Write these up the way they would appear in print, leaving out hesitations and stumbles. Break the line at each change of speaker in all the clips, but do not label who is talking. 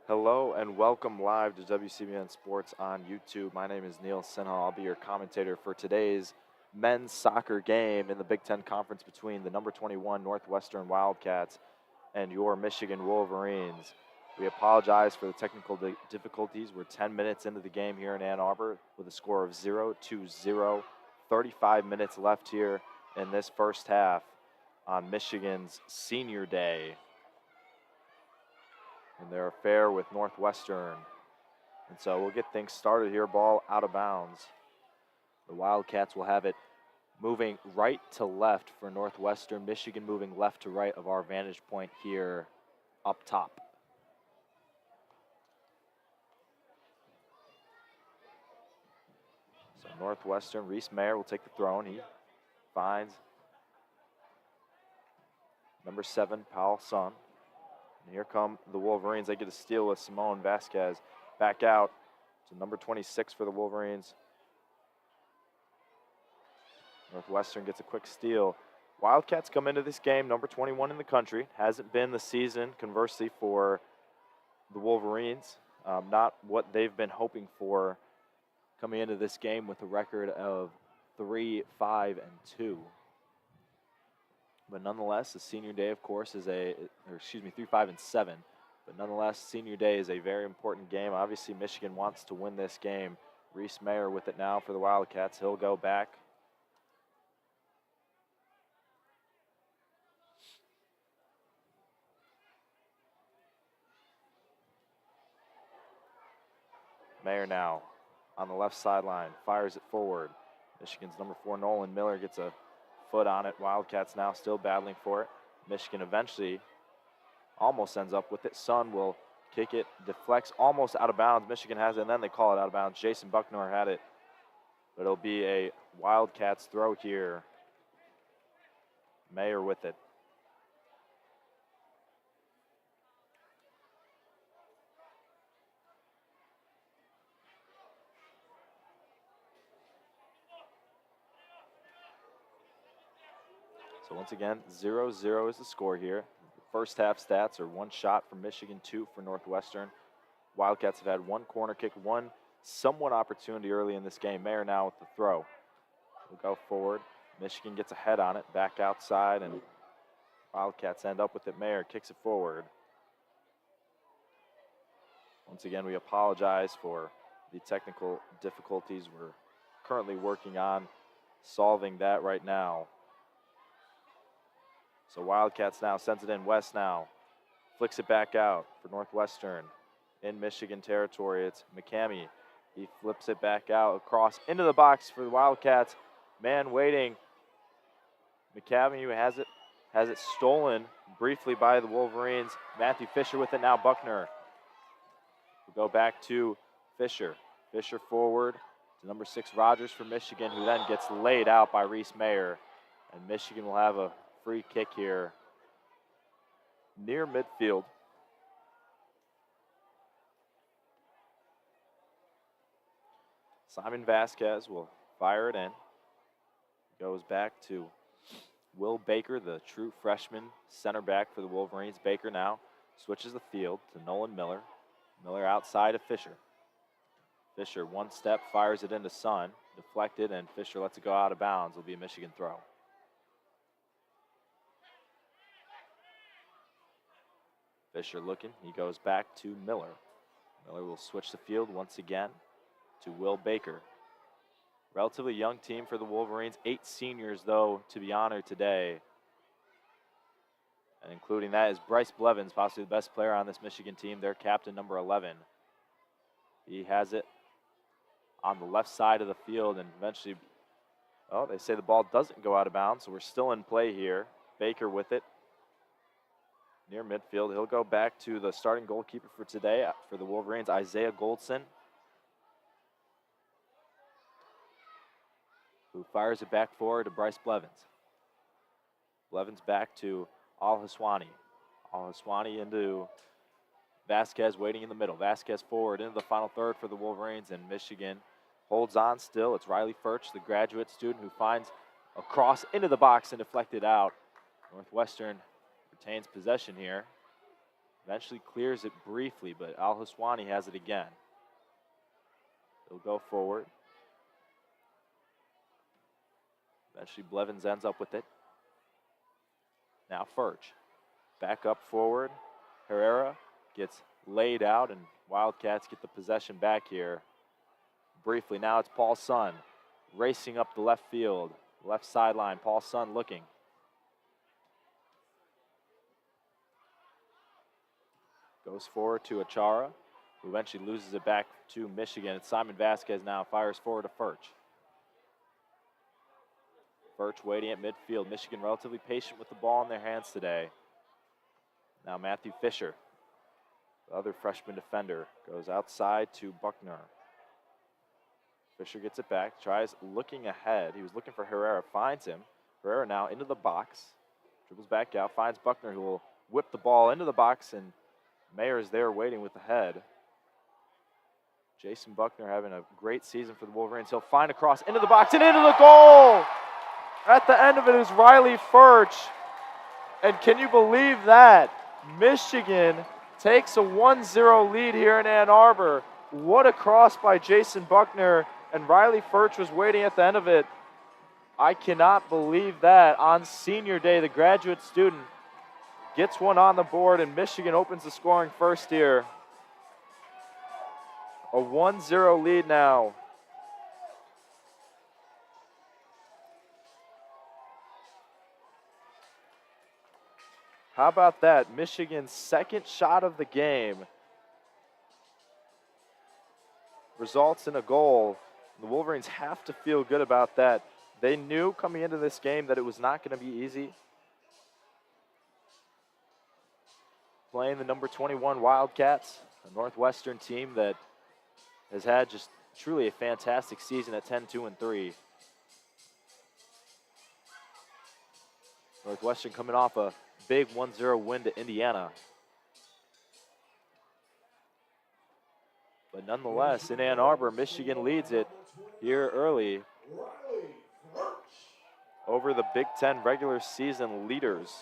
Hello and welcome live to WCBN Sports on YouTube. My name is Neal Sinha. I'll be your commentator for today's men's soccer game in the Big Ten Conference between the number 21 Northwestern Wildcats and your Michigan Wolverines. We apologize for the technical difficulties. We're 10 minutes into the game here in Ann Arbor with a score of 0-0. 35 minutes left here in this first half on Michigan's senior day in their affair with Northwestern. And so we'll get things started here. Ball out of bounds. The Wildcats will have it moving right to left for Northwestern. Michigan moving left to right of our vantage point here up top. So Northwestern, Reese Mayer will take the throw, and he finds number 7, Powell Sun. And here come the Wolverines. They get a steal with Simone Vasquez. Back out to number 26 for the Wolverines. Northwestern gets a quick steal. Wildcats come into this game number 21 in the country. Hasn't been the season, conversely, for the Wolverines. Not what they've been hoping for coming into this game with a record of 3-5-2. But nonetheless, the senior day, of course, is 3-5-7. But nonetheless, senior day is a very important game. Obviously, Michigan wants to win this game. Reese Mayer with it now for the Wildcats. He'll go back. Mayer now on the left sideline, fires it forward. Michigan's number 4, Nolan Miller, gets a foot on it. Wildcats now still battling for it. Michigan eventually almost ends up with it. Sun will kick it, deflects almost out of bounds. Michigan has it, and then they call it out of bounds. Jason Bucknor had it, but it'll be a Wildcats throw here. Mayer with it. So once again, 0-0 is the score here. The first half stats are 1 shot for Michigan, 2 for Northwestern. Wildcats have had 1 corner kick, 1 somewhat opportunity early in this game. Mayer now with the throw. We'll go forward. Michigan gets a head on it, back outside, and Wildcats end up with it. Mayer kicks it forward. Once again, we apologize for the technical difficulties. We're currently working on solving that right now. So Wildcats now sends it in. West now flicks it back out for Northwestern in Michigan territory. It's McCamey. He flips it back out across into the box for the Wildcats. Man waiting. McCamey has it stolen briefly by the Wolverines. Matthew Fisher with it now. Buckner. We'll go back to Fisher. Fisher forward to number 6 Rogers for Michigan, who then gets laid out by Reese Mayer. And Michigan will have a free kick here near midfield. Simon Vasquez will fire it in. Goes back to Will Baker, the true freshman center back for the Wolverines. Baker now switches the field to Nolan Miller. Miller outside of Fisher. Fisher 1 step, fires it into Sun. Deflected, and Fisher lets it go out of bounds. It'll be a Michigan throw. Fisher looking, he goes back to Miller. Miller will switch the field once again to Will Baker. Relatively young team for the Wolverines. 8 seniors, though, to be honored today. And including that is Bryce Blevins, possibly the best player on this Michigan team, their captain, number 11. He has it on the left side of the field, and eventually, they say the ball doesn't go out of bounds, so we're still in play here. Baker with it near midfield. He'll go back to the starting goalkeeper for today for the Wolverines, Isaiah Goldson, who fires it back forward to Bryce Blevins. Blevins back to Al-Haswani. Al-Haswani into Vasquez waiting in the middle. Vasquez forward into the final third for the Wolverines, and Michigan holds on still. It's Riley Furch, the graduate student, who finds a cross into the box and deflected out. Northwestern retains possession here. Eventually clears it briefly, but Al-Huswani has it again. He'll go forward. Eventually Blevins ends up with it. Now Furch. Back up forward. Herrera gets laid out, and Wildcats get the possession back here. Briefly, now it's Paul Sun racing up the left field, left sideline. Paul Sun looking. Goes forward to Achara, who eventually loses it back to Michigan. It's Simon Vasquez now, fires forward to Furch. Furch waiting at midfield. Michigan relatively patient with the ball in their hands today. Now Matthew Fisher, the other freshman defender, goes outside to Buckner. Fisher gets it back, tries looking ahead. He was looking for Herrera, finds him. Herrera now into the box, dribbles back out, finds Buckner, who will whip the ball into the box, and Mayer is there waiting with the head. Jason Buckner having a great season for the Wolverines. He'll find a cross into the box and into the goal! At the end of it is Riley Furch. And can you believe that? Michigan takes a 1-0 lead here in Ann Arbor. What a cross by Jason Buckner, and Riley Furch was waiting at the end of it. I cannot believe that. On senior day, the graduate student gets one on the board, and Michigan opens the scoring first here. A 1-0 lead now. How about that? Michigan's second shot of the game results in a goal. The Wolverines have to feel good about that. They knew coming into this game that it was not going to be easy. Playing the number 21 Wildcats, a Northwestern team that has had just truly a fantastic season at 10-2-3. Northwestern coming off a big 1-0 win to Indiana. But nonetheless, in Ann Arbor, Michigan leads it here early over the Big Ten regular season leaders.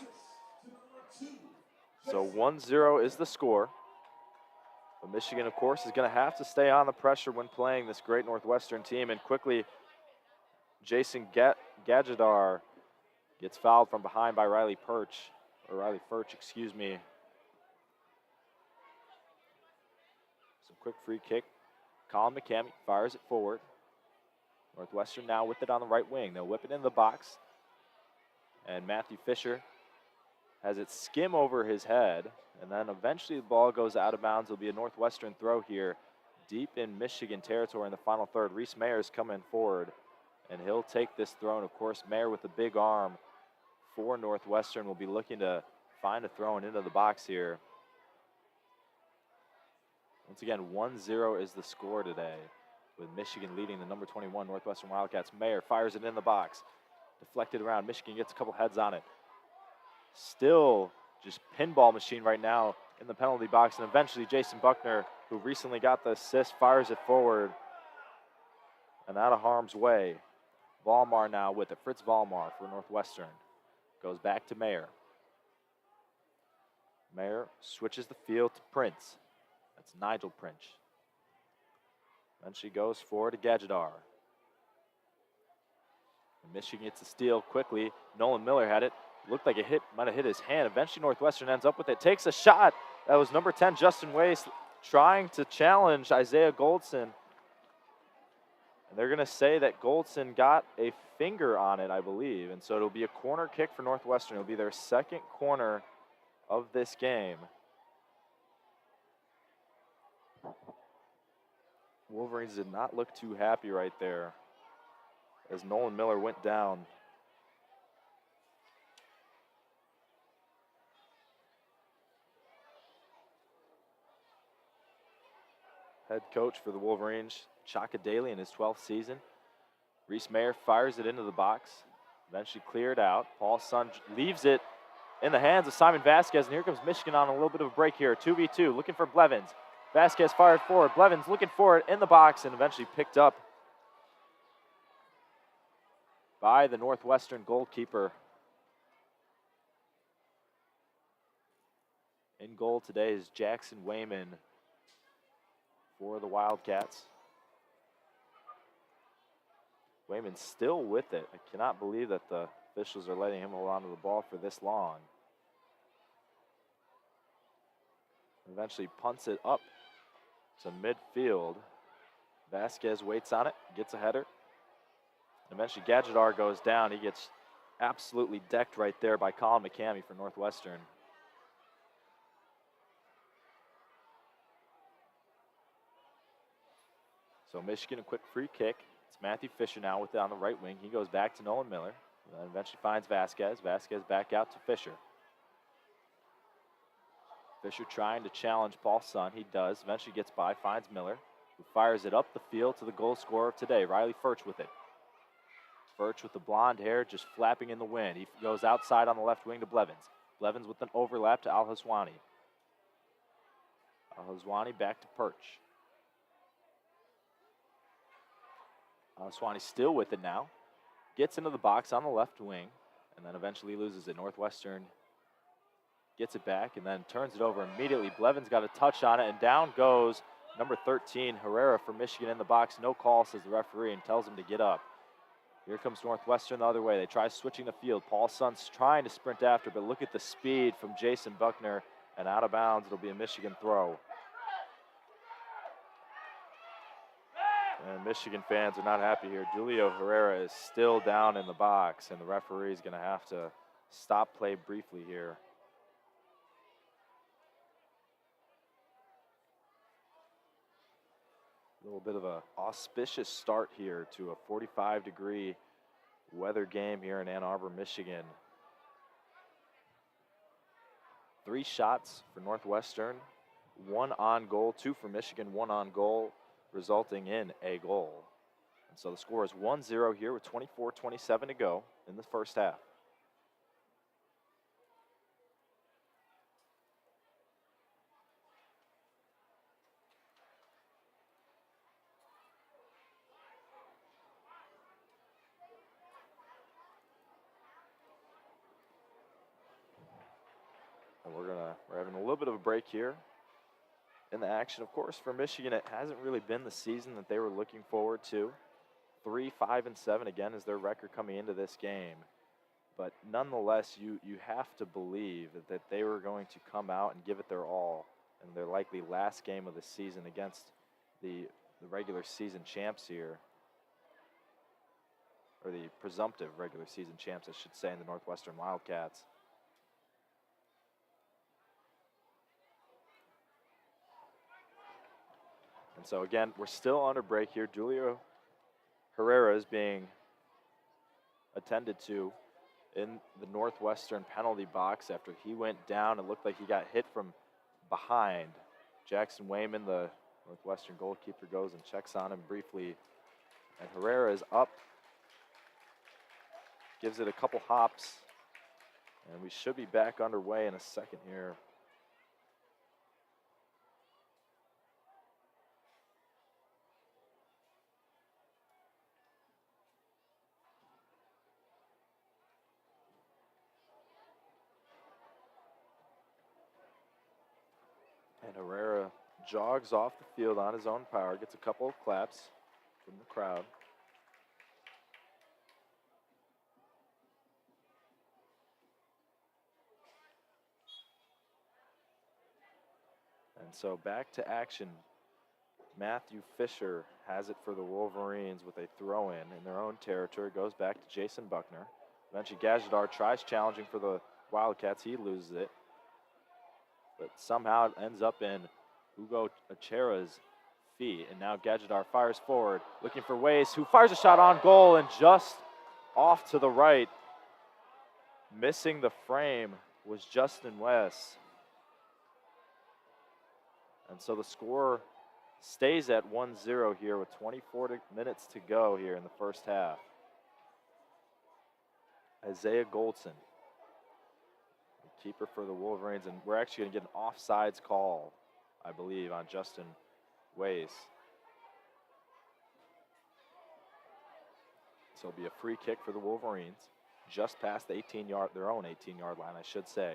So 1-0 is the score. But Michigan, of course, is going to have to stay on the pressure when playing this great Northwestern team. And quickly, Jason Gajadar gets fouled from behind by Riley Furch, excuse me. Some quick free kick. Colin McCamey fires it forward. Northwestern now with it on the right wing. They'll whip it in the box. And Matthew Fisher has it skim over his head. And then eventually the ball goes out of bounds. It'll be a Northwestern throw here deep in Michigan territory in the final third. Reese Mayer's coming forward, and he'll take this throw. And, of course, Mayer with the big arm for Northwestern will be looking to find a throw into the box here. Once again, 1-0 is the score today, with Michigan leading the number 21 Northwestern Wildcats. Mayer fires it in the box. Deflected around. Michigan gets a couple heads on it. Still just pinball machine right now in the penalty box. And eventually Jason Buckner, who recently got the assist, fires it forward and out of harm's way. Valmar now with it. Fritz Valmar for Northwestern. Goes back to Mayer. Mayer switches the field to Prince. That's Nigel Prince. Then she goes forward to Gajadar. Michigan gets a steal quickly. Nolan Miller had it. Looked like it might have hit his hand. Eventually Northwestern ends up with it. Takes a shot. That was number 10, Justin Wace, trying to challenge Isaiah Goldson. And they're going to say that Goldson got a finger on it, I believe. And so it'll be a corner kick for Northwestern. It'll be their second corner of this game. Wolverines did not look too happy right there as Nolan Miller went down. Head coach for the Wolverines, Chaka Daly, in his 12th season. Reese Mayer fires it into the box. Eventually cleared out. Paul Sun leaves it in the hands of Simon Vasquez, and here comes Michigan on a little bit of a break here. 2v2, looking for Blevins. Vasquez fired forward. Blevins looking for it in the box and eventually picked up by the Northwestern goalkeeper in In goal today is Jackson Wayman for the Wildcats. Wayman still with it. I cannot believe that the officials are letting him hold on to the ball for this long. Eventually punts it up to midfield. Vasquez waits on it, gets a header. Eventually Gadgetar goes down. He gets absolutely decked right there by Colin McCamey for Northwestern. So Michigan, a quick free kick. It's Matthew Fisher now with it on the right wing. He goes back to Nolan Miller. And then eventually finds Vasquez. Vasquez back out to Fisher. Fisher trying to challenge Paul Sun. He does. Eventually gets by, finds Miller, who fires it up the field to the goal scorer of today, Riley Furch with it. Furch with the blonde hair just flapping in the wind. He goes outside on the left wing to Blevins. Blevins with an overlap to Al-Haswani. Al-Haswani back to Perch. Al-Haswani still with it now. Gets into the box on the left wing and then eventually loses it. Northwestern gets it back and then turns it over immediately. Blevins got a touch on it and down goes number 13, Herrera for Michigan in the box. No call, says the referee, and tells him to get up. Here comes Northwestern the other way. They try switching the field. Paul Sun's trying to sprint after, but look at the speed from Jason Buckner, and out of bounds. It'll be a Michigan throw. And Michigan fans are not happy here. Julio Herrera is still down in the box, and the referee is going to have to stop play briefly here. A little bit of an auspicious start here to a 45-degree weather game here in Ann Arbor, Michigan. 3 shots for Northwestern, 1 on goal, 2 for Michigan, 1 on goal, resulting in a goal. And so the score is 1-0 here with 24:27 to go in the first half. And we're having a little bit of a break here in the action. Of course, for Michigan, it hasn't really been the season that they were looking forward to. 3-5-7 again is their record coming into this game. But nonetheless, you have to believe that they were going to come out and give it their all in their likely last game of the season against the regular season champs here, or the presumptive regular season champs, I should say, in the Northwestern Wildcats. And so again, we're still under break here. Julio Herrera is being attended to in the Northwestern penalty box after he went down. It looked like he got hit from behind. Jackson Wayman, the Northwestern goalkeeper, goes and checks on him briefly. And Herrera is up, gives it a couple hops, and we should be back underway in a second here. And Herrera jogs off the field on his own power, gets a couple of claps from the crowd. And so back to action. Matthew Fisher has it for the Wolverines with a throw-in their own territory. Goes back to Jason Buckner. Eventually Gadgetar tries challenging for the Wildcats. He loses it. But somehow it ends up in Hugo Achera's feet. And now Gadgetar fires forward, looking for Wace, who fires a shot on goal, and just off to the right, missing the frame, was Justin West. And so the score stays at 1-0 here with 24 minutes to go here in the first half. Isaiah Goldson, keeper for the Wolverines, and we're actually going to get an offsides call, I believe, on Justin Wace. So it'll be a free kick for the Wolverines, just past the their own 18-yard line, I should say.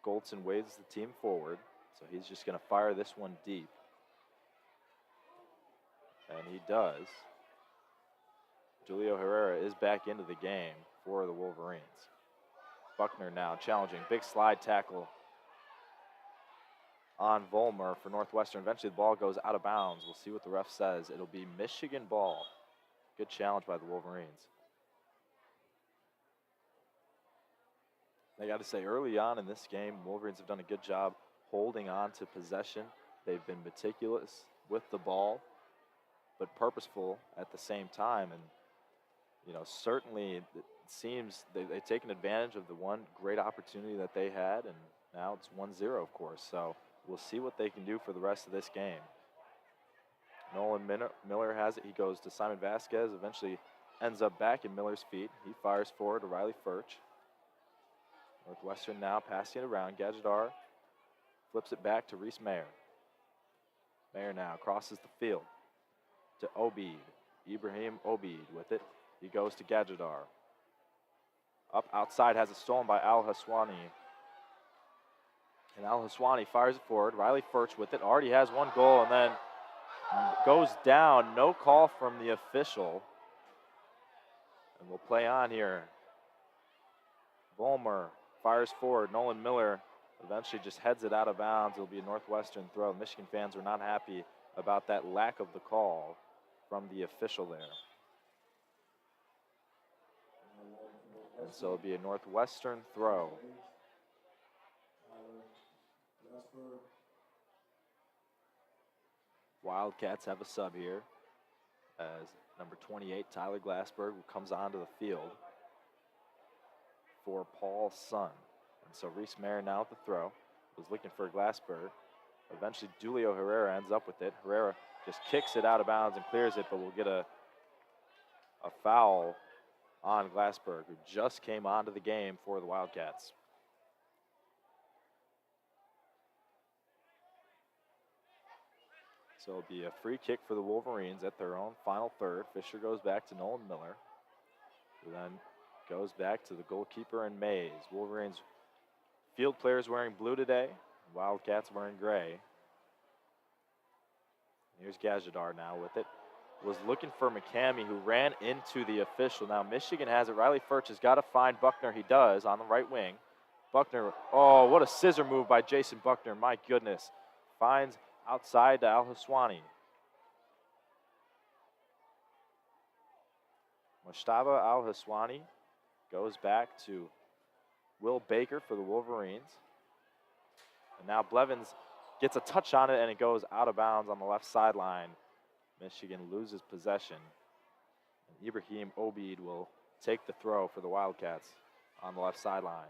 Goldson waves the team forward. So he's just going to fire this one deep. And he does. Julio Herrera is back into the game for the Wolverines. Buckner now challenging. Big slide tackle on Vollmer for Northwestern. Eventually the ball goes out of bounds. We'll see what the ref says. It'll be Michigan ball. Good challenge by the Wolverines. I got to say, early on in this game, Wolverines have done a good job holding on to possession. They've been meticulous with the ball, but purposeful at the same time. And, you know, certainly it seems they've taken advantage of the one great opportunity that they had, and now it's 1-0, of course. So we'll see what they can do for the rest of this game. Nolan Miller has it. He goes to Simon Vasquez, eventually ends up back in Miller's feet. He fires forward to Riley Furch. Northwestern now passing it around. Gadjadar flips it back to Reese Mayer. Mayer now crosses the field to Obeid. Ibrahim Obeid with it. He goes to Gadjadar. Up outside, has it stolen by Al Haswani. And Al Haswani fires it forward. Riley Furch with it. Already has one goal and then goes down. No call from the official. And we'll play on here. Vollmer fires forward. Nolan Miller eventually just heads it out of bounds. It'll be a Northwestern throw. Michigan fans are not happy about that lack of the call from the official there. And so it'll be a Northwestern throw. Wildcats have a sub here as number 28, Tyler Glassberg, comes onto the field for Paul Sun. And so Reese Mayer now at the throw, was looking for Glassberg. Eventually Julio Herrera ends up with it. Herrera just kicks it out of bounds and clears it, but we'll get a foul on Glassberg, who just came onto the game for the Wildcats. So it'll be a free kick for the Wolverines at their own final third. Fisher goes back to Nolan Miller, who then goes back to the goalkeeper and Mays. Wolverines field players wearing blue today. Wildcats wearing gray. Here's Gadjadar now with it. Was looking for McCamey, who ran into the official. Now Michigan has it. Riley Furch has got to find Buckner. He does on the right wing. Buckner, oh, what a scissor move by Jason Buckner. My goodness. Finds outside to Al Haswani. Mushtaba Al Haswani goes back to Will Baker for the Wolverines. And now Blevins gets a touch on it and it goes out of bounds on the left sideline. Michigan loses possession. And Ibrahim Obeid will take the throw for the Wildcats on the left sideline.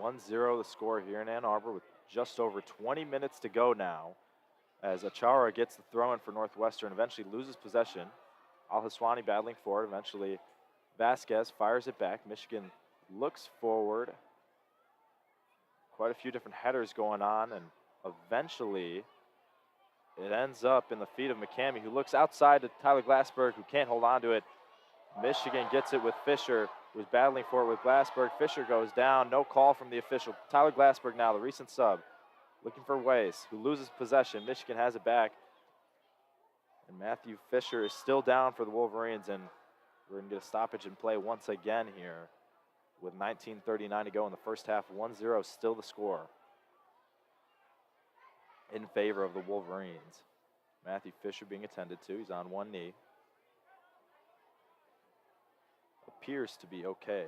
(1-0) the score here in Ann Arbor with just over 20 minutes to go now, as Achara gets the throw in for Northwestern, eventually loses possession. Al Haswani battling forward, eventually Vasquez fires it back. Michigan looks forward. Quite a few different headers going on, and eventually it ends up in the feet of McCamey, who looks outside to Tyler Glassberg, who can't hold on to it. Michigan gets it with Fisher, who's battling for it with Glassberg. Fisher goes down, no call from the official. Tyler Glassberg now, the recent sub, looking for Weiss, who loses possession. Michigan has it back. And Matthew Fisher is still down for the Wolverines, and we're going to get a stoppage in play once again here with 19:39 to go in the first half. 1-0 still the score in favor of the Wolverines. Matthew Fisher being attended to. He's on one knee. Appears to be okay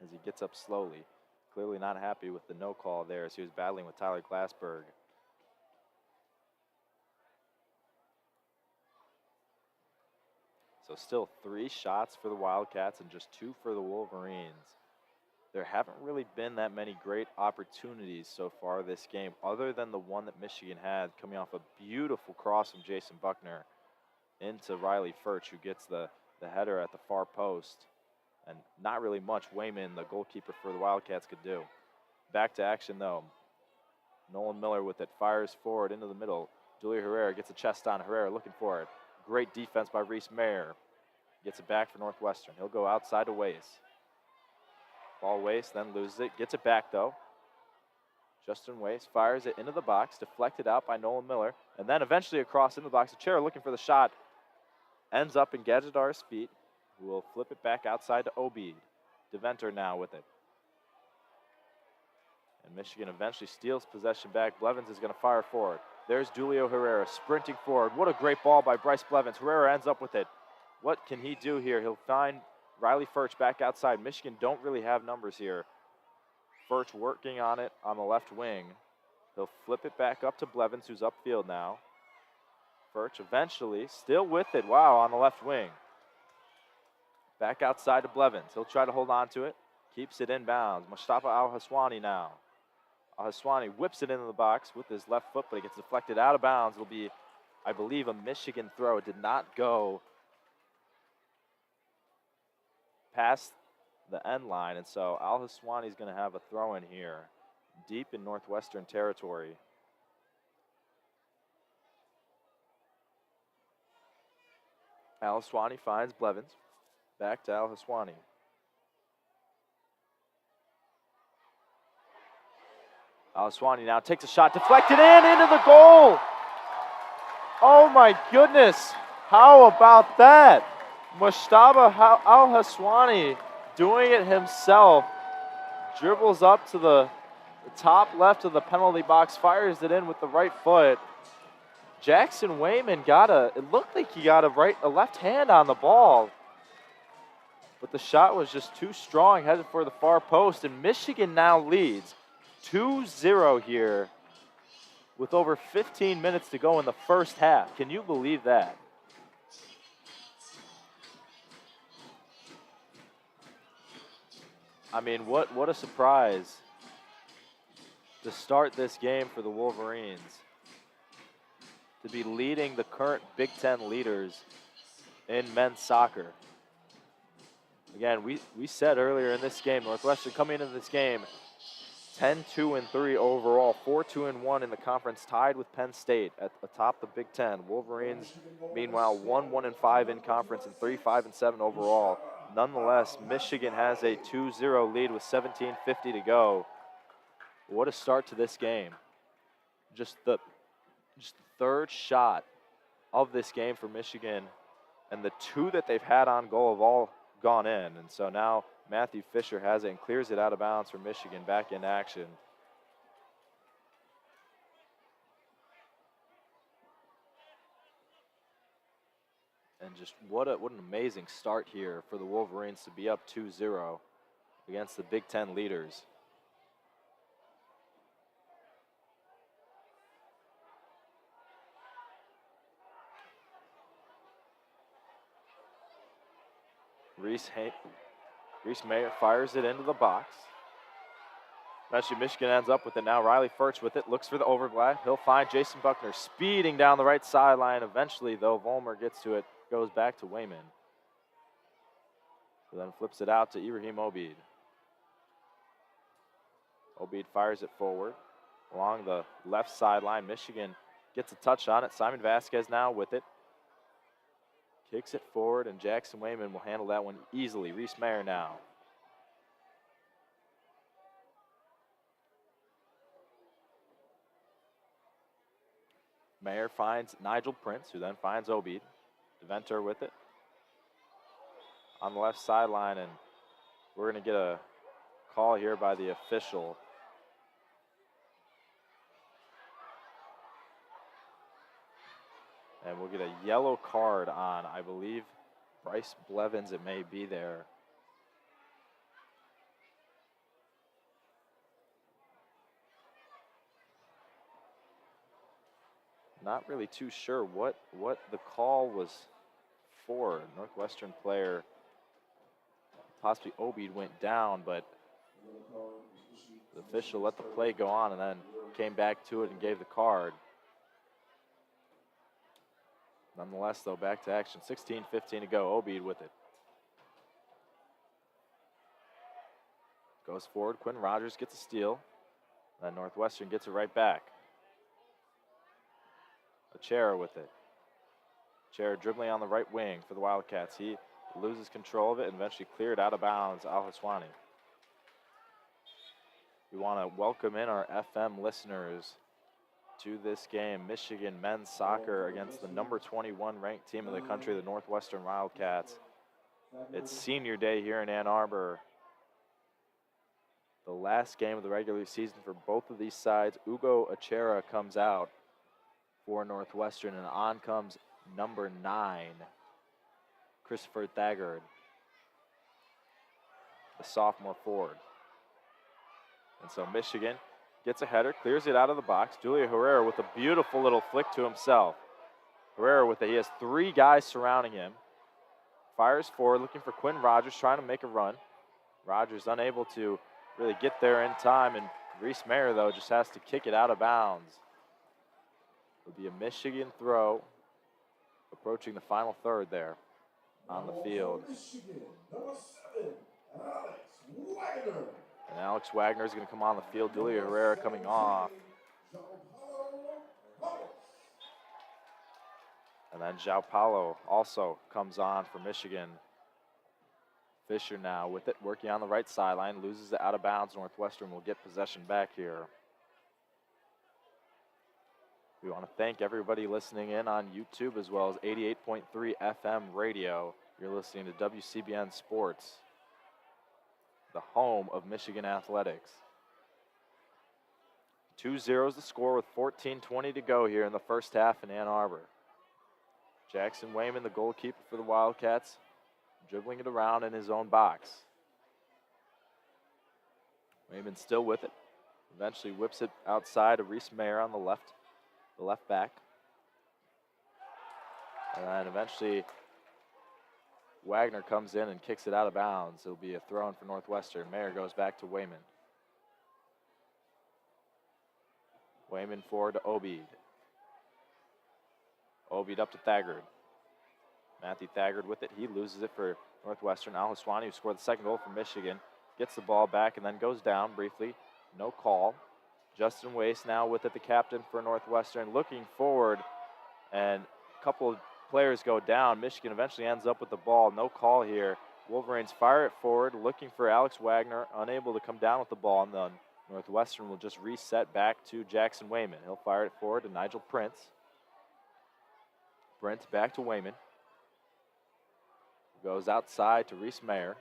as he gets up slowly. Clearly not happy with the no call there as he was battling with Tyler Glassberg. So still 3 shots for the Wildcats and just 2 for the Wolverines. There haven't really been that many great opportunities so far this game, other than the one that Michigan had coming off a beautiful cross from Jason Buckner into Riley Furch, who gets the header at the far post. And not really much Wayman, the goalkeeper for the Wildcats, could do. Back to action though. Nolan Miller with it, fires forward into the middle. Julio Herrera gets a chest on. Herrera looking for it. Great defense by Reese Mayer. Gets it back for Northwestern. He'll go outside to Weiss. Ball wastes, then loses it. Gets it back, though. Justin Waste fires it into the box, deflected out by Nolan Miller, and then eventually across into the box. Achara looking for the shot. Ends up in Gadgedar's feet, who will flip it back outside to Obeid. Deventer now with it. And Michigan eventually steals possession back. Blevins is going to fire forward. There's Julio Herrera sprinting forward. What a great ball by Bryce Blevins. Herrera ends up with it. What can he do here? He'll find Riley Furch back outside. Michigan don't really have numbers here. Furch working on it on the left wing. He'll flip it back up to Blevins, who's upfield now. Furch eventually still with it. Wow, on the left wing. Back outside to Blevins. He'll try to hold on to it. Keeps it inbounds. Mustafa Al-Haswani now. Al-Haswani whips it into the box with his left foot, but it gets deflected out of bounds. It'll be, I believe, a Michigan throw. It did not go past the end line, and so Al-Haswani is going to have a throw in here, deep in Northwestern territory. Al-Haswani finds Blevins. Back to Al-Haswani. Al-Haswani now takes a shot, deflected into the goal. Oh my goodness, how about that? Mustafa Al-Haswani doing it himself, dribbles up to the top left of the penalty box, fires it in with the right foot. Jackson Wayman it looked like he got a left hand on the ball, but the shot was just too strong, headed for the far post, and Michigan now leads 2-0 here with over 15 minutes to go in the first half. Can you believe that? I mean, what a surprise to start this game for the Wolverines, to be leading the current Big Ten leaders in men's soccer. Again, we said earlier in this game, Northwestern coming into this game 10-2-3 overall, 4-2-1 in the conference, tied with Penn State atop the Big Ten. Wolverines, meanwhile, 1-1-5 in conference and 3-5-7 overall. Nonetheless, Michigan has a 2-0 lead with 17:50 to go. What a start to this game. Just the third shot of this game for Michigan, and the two that they've had on goal have all gone in. And so now Matthew Fisher has it and clears it out of bounds for Michigan, back in action. And just what an amazing start here for the Wolverines to be up 2-0 against the Big Ten leaders. Reese Mayer fires it into the box. Eventually Michigan ends up with it now. Riley Furch with it, looks for the overlap. He'll find Jason Buckner speeding down the right sideline. Eventually, though, Vollmer gets to it, goes back to Wayman. So then flips it out to Ibrahim Obeid. Obeid fires it forward along the left sideline. Michigan gets a touch on it. Simon Vasquez now with it. Kicks it forward, and Jackson Wayman will handle that one easily. Reese Mayer now. Mayer finds Nigel Prince, who then finds Obeid. Deventer with it on the left sideline, and we're going to get a call here by the official. And we'll get a yellow card on, I believe, Bryce Blevins, it may be there. Not really too sure what the call was for. Northwestern player, possibly Obeid, went down, but the official let the play go on and then came back to it and gave the card. Nonetheless, though, back to action. 16:15 to go. Obeid with it. Goes forward. Quinn Rogers gets a steal. Then Northwestern gets it right back. Achara with it. Achara dribbling on the right wing for the Wildcats. He loses control of it and eventually cleared out of bounds. Al-Haswani. We want to welcome in our FM listeners to this game. Michigan men's soccer against the number 21 ranked team in the country, the Northwestern Wildcats. It's senior day here in Ann Arbor. The last game of the regular season for both of these sides. Ugo Achera comes out for Northwestern, and on comes number 9, Christopher Thagard, the sophomore forward. And so Michigan gets a header, clears it out of the box. Julio Herrera with a beautiful little flick to himself. Herrera with it. He has 3 guys surrounding him. Fires forward, looking for Quinn Rogers, trying to make a run. Rogers unable to really get there in time, and Reese Mayer, though, just has to kick it out of bounds. It'll be a Michigan throw, approaching the final third there on the field.
Michigan, number 7, Alex Wagner.
And Alex Wagner is going to come on the field. Julio Herrera coming off. And then João Paulo also comes on for Michigan. Fisher now with it, working on the right sideline, loses it out of bounds. Northwestern will get possession back here. We want to thank everybody listening in on YouTube as well as 88.3 FM radio. You're listening to WCBN Sports, the home of Michigan athletics. 2-0 is the score with 14:20 to go here in the first half in Ann Arbor. Jackson Wayman, the goalkeeper for the Wildcats, dribbling it around in his own box. Wayman still with it. Eventually whips it outside to Reese Mayer on the left back. And then eventually Wagner comes in and kicks it out of bounds. It'll be a throw-in for Northwestern. Mayer goes back to Wayman. Wayman forward to Obeid. Obeid up to Thagard. Matthew Thagard with it. He loses it for Northwestern. Al Haswani, who scored the second goal for Michigan, gets the ball back and then goes down briefly. No call. Justin Wace now with it, the captain for Northwestern, looking forward, and a couple of players go down. Michigan eventually ends up with the ball. No call here. Wolverines fire it forward, looking for Alex Wagner, unable to come down with the ball, and then Northwestern will just reset back to Jackson Wayman. He'll fire it forward to Nigel Prince. Prince back to Wayman. Goes outside to Reese Mayer,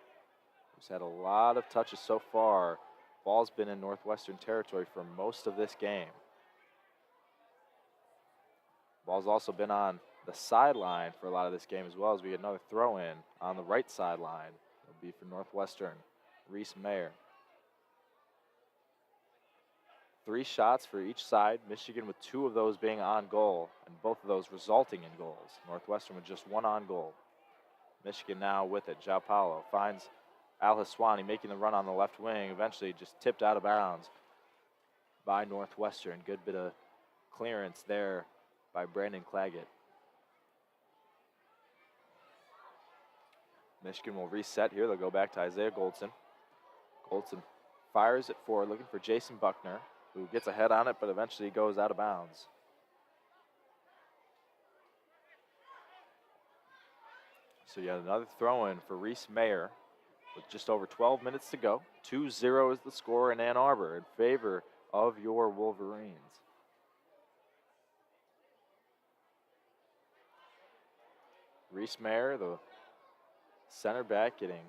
who's had a lot of touches so far. Ball's been in Northwestern territory for most of this game. Ball's also been on the sideline for a lot of this game as well, as we get another throw-in on the right sideline. It'll be for Northwestern, Reese Mayer. 3 shots for each side, Michigan with 2 of those being on goal, and both of those resulting in goals. Northwestern with just 1 on goal. Michigan now with it. João Paulo finds Al Haswani making the run on the left wing, eventually just tipped out of bounds by Northwestern. Good bit of clearance there by Brandon Claggett. Michigan will reset here. They'll go back to Isaiah Goldson. Goldson fires it forward, looking for Jason Buckner, who gets a head on it, but eventually goes out of bounds. So you have another throw-in for Reese Mayer with just over 12 minutes to go. 2-0 is the score in Ann Arbor in favor of your Wolverines. Reese Mayer, the center back, getting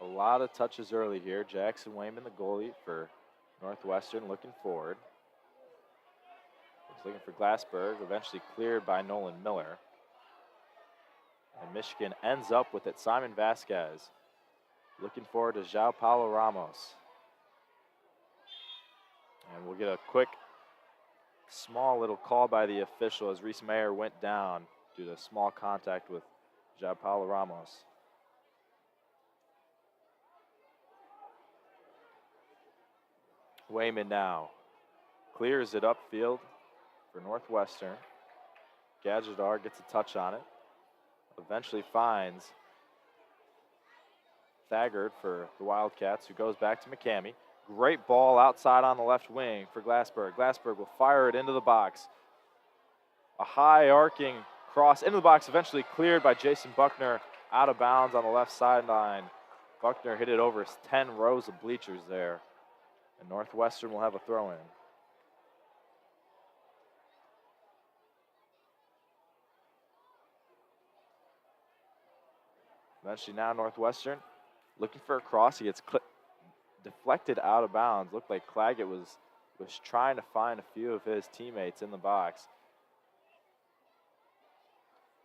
a lot of touches early here. Jackson Wayman, the goalie for Northwestern, looking forward. He's looking for Glassberg, eventually cleared by Nolan Miller. And Michigan ends up with it. Simon Vasquez looking forward to João Paulo Ramos. And we'll get a quick, small little call by the official as Reese Mayer went down due to small contact with João Paulo Ramos. Wayman now clears it upfield for Northwestern. Gadjadar gets a touch on it. Eventually finds Thagard for the Wildcats, who goes back to McCamey. Great ball outside on the left wing for Glassberg. Glassberg will fire it into the box. A high arcing cross into the box, eventually cleared by Jason Buckner, out of bounds on the left sideline. Buckner hit it over 10 rows of bleachers there. And Northwestern will have a throw-in. Eventually now Northwestern looking for a cross. He gets deflected out of bounds. Looked like Claggett was trying to find a few of his teammates in the box.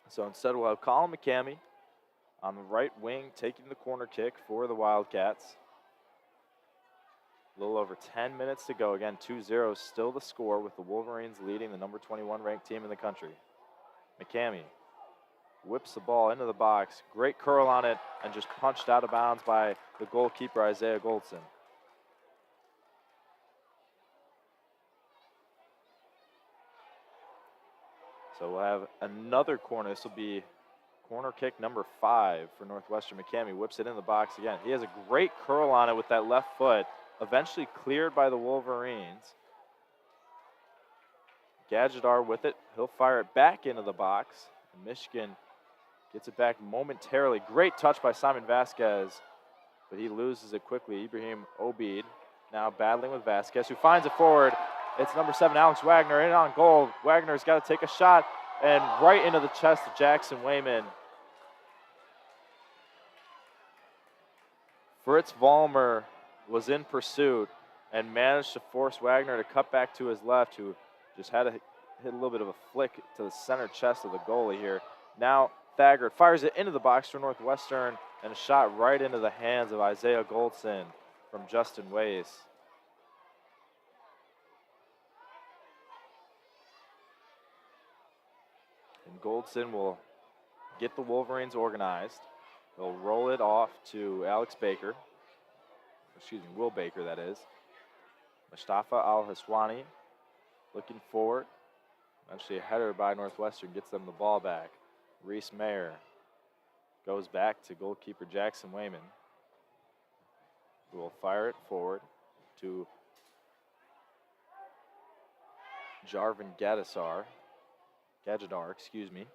So instead we'll have Colin McCamey on the right wing taking the corner kick for the Wildcats. A little over 10 minutes to go. Again, 2-0 still the score with the Wolverines leading the number 21 ranked team in the country. McCamey whips the ball into the box. Great curl on it and just punched out of bounds by the goalkeeper, Isaiah Goldson. So we'll have another corner. This will be corner kick number 5 for Northwestern. McCamey whips it in the box again. He has a great curl on it with that left foot. Eventually cleared by the Wolverines. Gadgetar with it. He'll fire it back into the box. And Michigan gets it back momentarily. Great touch by Simon Vasquez, but he loses it quickly. Ibrahim Obeid now battling with Vasquez, who finds it forward. It's number 7, Alex Wagner, in on goal. Wagner's got to take a shot, and right into the chest of Jackson Wayman. Fritz Vollmer was in pursuit and managed to force Wagner to cut back to his left, who just had to hit a little bit of a flick to the center chest of the goalie here. Now Thagard fires it into the box for Northwestern, and a shot right into the hands of Isaiah Goldson from Justin Wace. And Goldson will get the Wolverines organized. They'll roll it off to Alex Baker. Excuse me, Will Baker, that is. Mustafa Al-Haswani looking forward. Eventually a header by Northwestern gets them the ball back. Reese Mayer goes back to goalkeeper Jackson Wayman, who will fire it forward to Jarvin Gadadar, excuse me.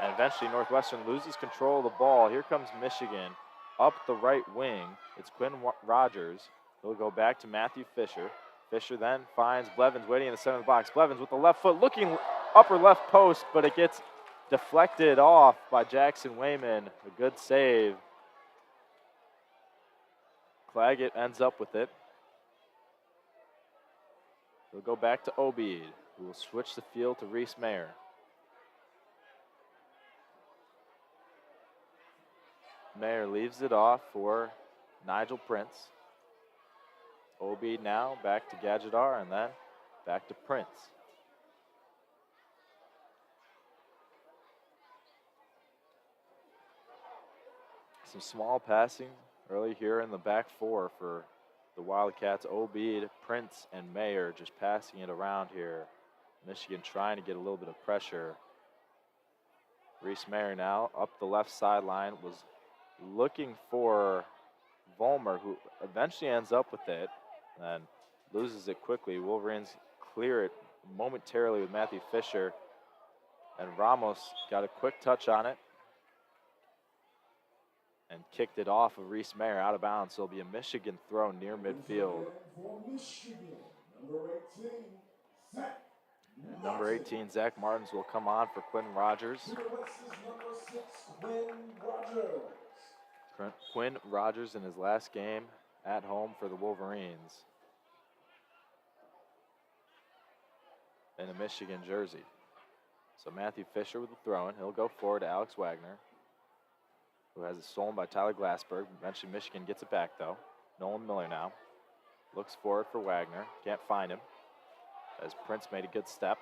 And eventually Northwestern loses control of the ball. Here comes Michigan up the right wing. It's Quinn Rogers. He'll go back to Matthew Fisher. Fisher then finds Blevins waiting in the center of the box. Blevins with the left foot looking upper left post, but it gets deflected off by Jackson Wayman. A good save. Claggett ends up with it. He'll go back to Obeid, who will switch the field to Reese Mayer. Mayer leaves it off for Nigel Prince. Obeid now back to Gadgetar, and then back to Prince. Some small passing early here in the back four for the Wildcats. Obeid, Prince, and Mayer just passing it around here. Michigan trying to get a little bit of pressure. Reese Mayer now up the left sideline, was looking for Vollmer, who eventually ends up with it and loses it quickly. Wolverines clear it momentarily with Matthew Fisher, and Ramos got a quick touch on it and kicked it off of Reese Mayer out of bounds. So it'll be a Michigan throw near midfield.
For Michigan, number 18, Zach.
And number 18, Zach Martins, will come on for Quinn Rogers.
Number 6, Quinn Rogers.
Quinn Rogers in his last game at home for the Wolverines in a Michigan jersey. So Matthew Fisher with the throw-in. He'll go forward to Alex Wagner, who has it stolen by Tyler Glassberg. Eventually Michigan gets it back though. Nolan Miller now looks forward for Wagner. Can't find him as Prince made a good step.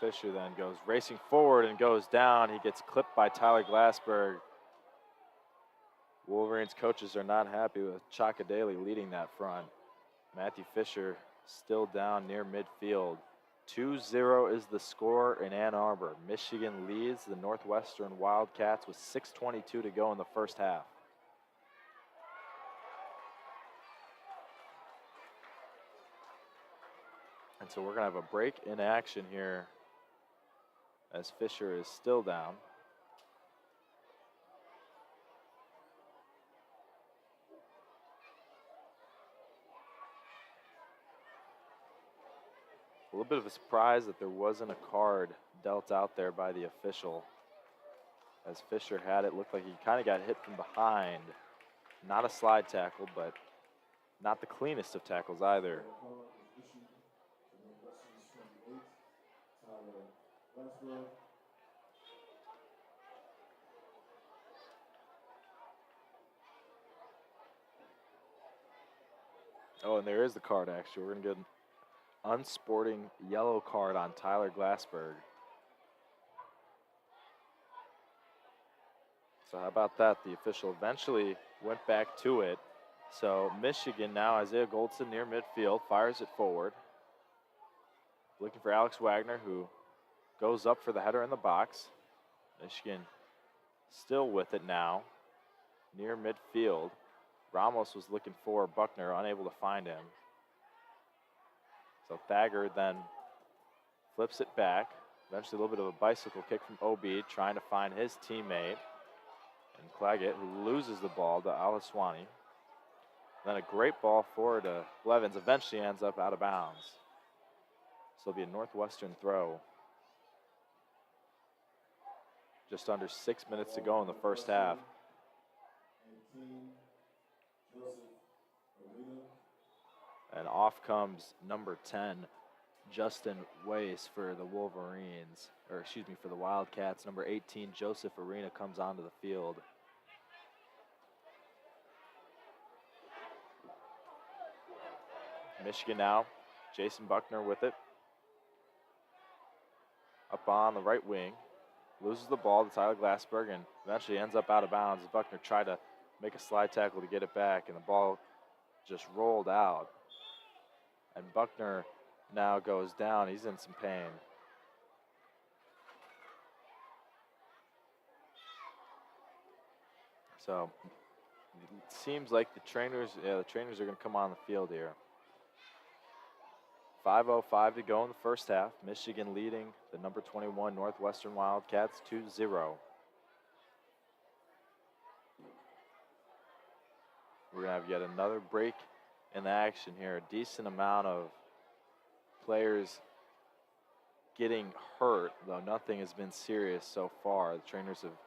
Fisher then goes racing forward and goes down. He gets clipped by Tyler Glassberg. Wolverines coaches are not happy with Chaka Daly leading that front. Matthew Fisher still down near midfield. 2-0 is the score in Ann Arbor. Michigan leads the Northwestern Wildcats with 6:22 to go in the first half. And so we're going to have a break in action here as Fisher is still down. A little bit of a surprise that there wasn't a card dealt out there by the official. As Fisher had it, looked like he kind of got hit from behind. Not a slide tackle, but not the cleanest of tackles either. Oh, and there is the card, actually. We're going to get an unsporting yellow card on Tyler Glassberg. So how about that? The official eventually went back to it. So Michigan now, Isaiah Goldson near midfield, fires it forward. Looking for Alex Wagner, who goes up for the header in the box. Michigan still with it now, near midfield. Ramos was looking for Buckner, unable to find him. So Thacker then flips it back. Eventually a little bit of a bicycle kick from Obi, trying to find his teammate. And Claggett, who loses the ball to Alaswani. Then a great ball forward to Blevins, eventually ends up out of bounds. So it'll be a Northwestern throw. Just under 6 minutes to go in the first half. And off comes number 10, Justin Weiss for the Wolverines, or excuse me, for the Wildcats. Number 18, Joseph Arena comes onto the field. Michigan now, Jason Buckner with it. Up on the right wing, loses the ball to Tyler Glassberg and eventually ends up out of bounds as Buckner tried to make a slide tackle to get it back, and the ball just rolled out. And Buckner now goes down. He's in some pain. So it seems like the trainers are going to come on the field here. 5:05 to go in the first half. Michigan leading the number 21 Northwestern Wildcats 2-0. We're going to have yet another break in the action here. A decent amount of players getting hurt, though nothing has been serious so far. The trainers have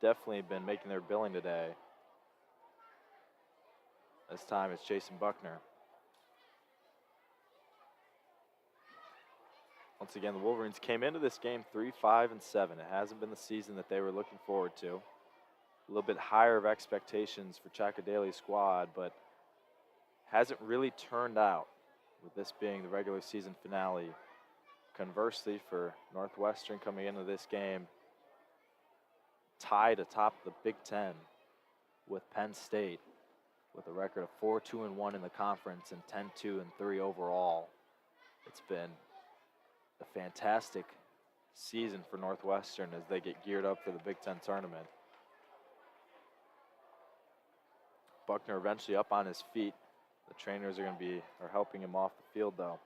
definitely been making their billing today. This time it's Jason Buckner. Once again, the Wolverines came into this game 3-5-7. It hasn't been the season that they were looking forward to. A little bit higher of expectations for Chakadale's squad, but hasn't really turned out, with this being the regular season finale. Conversely, for Northwestern coming into this game, tied atop the Big Ten with Penn State, with a record of 4-2-1 in the conference and 10-2-3 overall. It's been a fantastic season for Northwestern as they get geared up for the Big Ten tournament. Buckner eventually up on his feet. The trainers are helping him off the field though.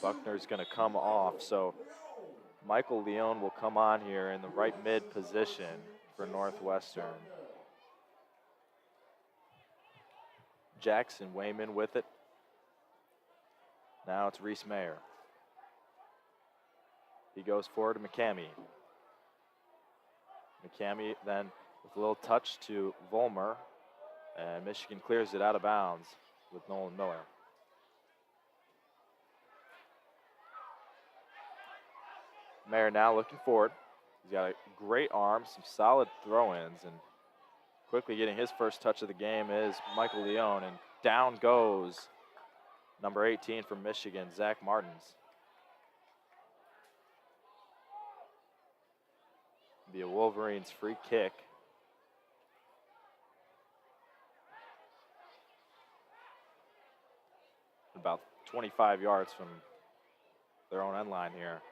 Buckner's going to come off, so Michael Leone will come on here in the right mid position for Northwestern. Jackson Wayman with it. Now it's Reese Mayer. He goes forward to McCamey. McCamey then with a little touch to Vollmer, and Michigan clears it out of bounds with Nolan Miller. Mayer now looking forward. He's got a great arm, some solid throw-ins, and quickly getting his first touch of the game is Michael Leone, and down goes number 18 from Michigan, Zach Martins. Be a Wolverines free kick. About 25 yards from their own end line here.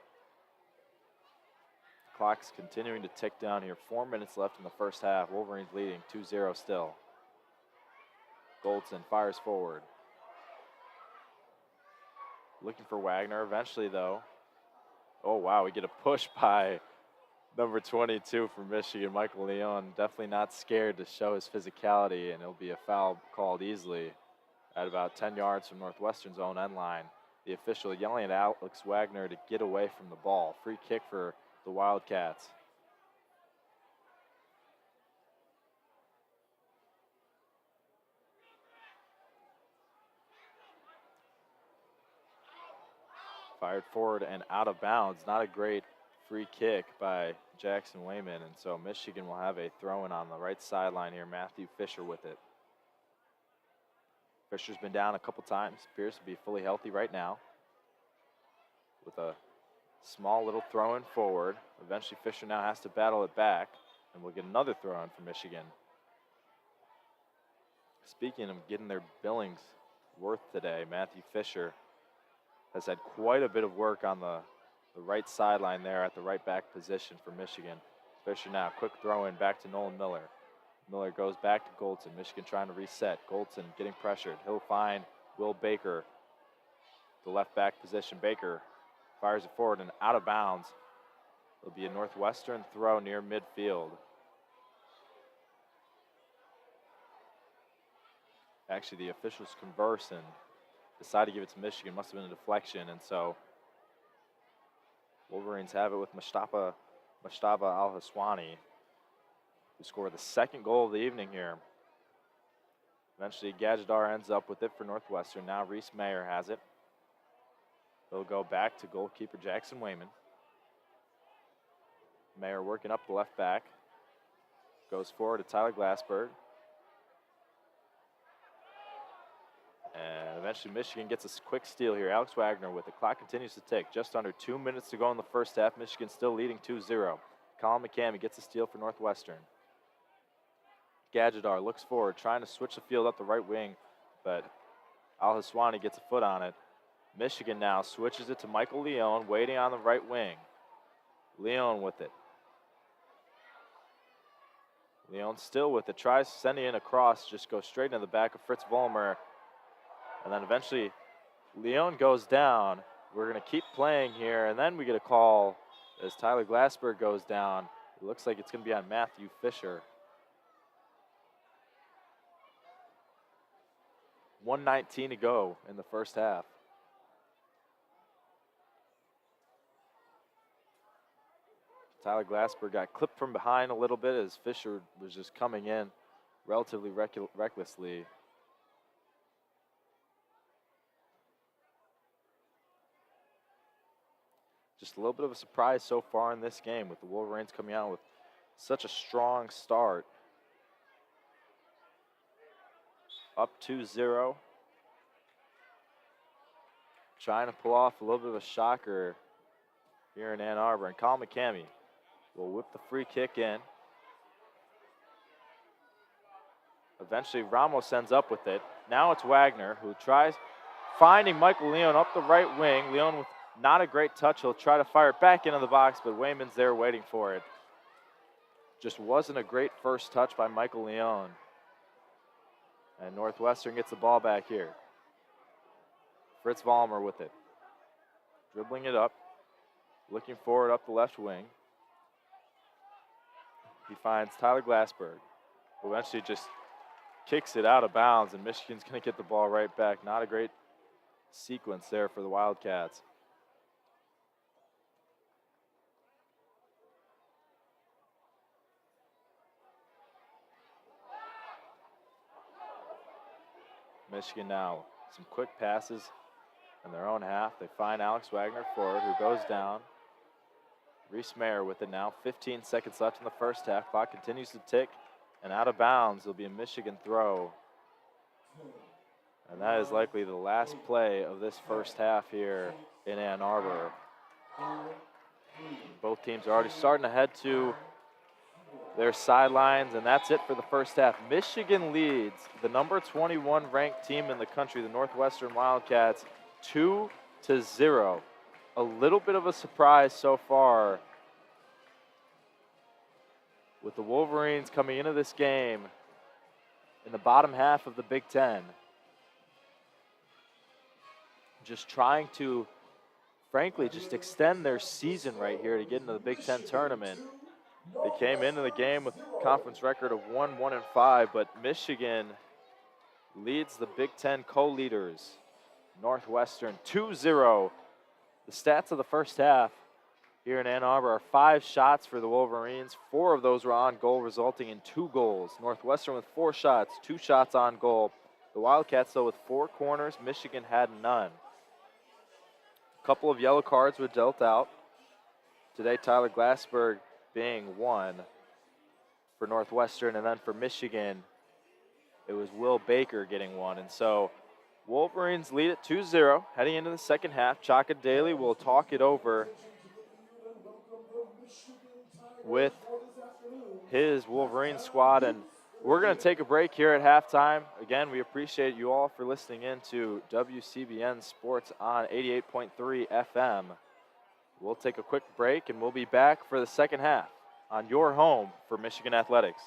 Clock's continuing to tick down here. 4 minutes left in the first half. Wolverines leading 2-0 still. Goldson fires forward. Looking for Wagner eventually though. Oh wow, we get a push by Number 22 for Michigan, Michael Leon, definitely not scared to show his physicality, and it'll be a foul called easily at about 10 yards from Northwestern's own end line. The official yelling at Alex Wagner to get away from the ball. Free kick for the Wildcats. Fired forward and out of bounds. Not a great free kick by Jackson Wayman, and so Michigan will have a throw-in on the right sideline here. Matthew Fisher with it. Fisher's been down a couple times, appears to be fully healthy right now. With a small little throw-in forward. Eventually Fisher now has to battle it back, and we'll get another throw-in for Michigan. Speaking of getting their billings worth today, Matthew Fisher has had quite a bit of work on the right sideline there at the right back position for Michigan. Fisher now, quick throw in back to Nolan Miller. Miller goes back to Goldson. Michigan trying to reset. Goldson getting pressured. He'll find Will Baker, the left back position. Baker fires it forward and out of bounds. It'll be a Northwestern throw near midfield. Actually, the officials converse and decide to give it to Michigan. Must have been a deflection, and so Wolverines have it with Mashtaba Al-Haswani, who scored the second goal of the evening here. Eventually, Gadjadar ends up with it for Northwestern. Now Reese Mayer has it. They'll go back to goalkeeper Jackson Wayman. Mayer working up the left back. Goes forward to Tyler Glassberg. And eventually Michigan gets a quick steal here. Alex Wagner with the clock continues to tick. Just under 2 minutes to go in the first half. Michigan still leading 2-0. Colin McCamey gets a steal for Northwestern. Gadjadar looks forward, trying to switch the field up the right wing, but Al-Haswani gets a foot on it. Michigan now switches it to Michael Leon, waiting on the right wing. Leon with it. Leon still with it, tries sending it across, just goes straight into the back of Fritz Vollmer. And then eventually Leon goes down. We're going to keep playing here, and then we get a call as Tyler Glassberg goes down. It looks like it's going to be on Matthew Fisher. 1:19 to go in the first half. Tyler Glassberg got clipped from behind a little bit as Fisher was just coming in relatively recklessly. Just a little bit of a surprise so far in this game with the Wolverines coming out with such a strong start. Up 2-0. Trying to pull off a little bit of a shocker here in Ann Arbor. And Colin McCamey will whip the free kick in. Eventually Ramos ends up with it. Now it's Wagner who tries finding Michael Leon up the right wing. Leon with not a great touch. He'll try to fire it back into the box, but Wayman's there waiting for it. Just wasn't a great first touch by Michael Leon. And Northwestern gets the ball back here. Fritz Vollmer with it. Dribbling it up. Looking forward up the left wing. He finds Tyler Glassberg, who eventually just kicks it out of bounds, and Michigan's going to get the ball right back. Not a great sequence there for the Wildcats. Michigan now, some quick passes in their own half. They find Alex Wagner forward, who goes down. Reese Mayer with it now. 15 seconds left in the first half. Clock continues to tick, and out of bounds. It'll be a Michigan throw. And that is likely the last play of this first half here in Ann Arbor. Both teams are already starting to head to their sidelines, and that's it for the first half. Michigan leads the number 21 ranked team in the country, the Northwestern Wildcats, 2-0. A little bit of a surprise so far with the Wolverines coming into this game in the bottom half of the Big Ten. Just trying to, frankly, just extend their season right here to get into the Big Ten tournament. They came into the game with a conference record of 1-1-5, but Michigan leads the Big Ten co-leaders, Northwestern 2-0. The stats of the first half here in Ann Arbor are 5 shots for the Wolverines. 4 of those were on goal, resulting in 2 goals. Northwestern with 4 shots, 2 shots on goal. The Wildcats, though, with 4 corners. Michigan had none. A couple of yellow cards were dealt out. Today, Tyler Glassberg being one for Northwestern, and then for Michigan, it was Will Baker getting one. And so Wolverines lead at 2-0 heading into the second half. Chaka Daly will talk it over with his Wolverine squad, and we're going to take a break here at halftime. Again, we appreciate you all for listening in to WCBN Sports on 88.3 FM. We'll take a quick break, and we'll be back for the second half on your home for Michigan Athletics.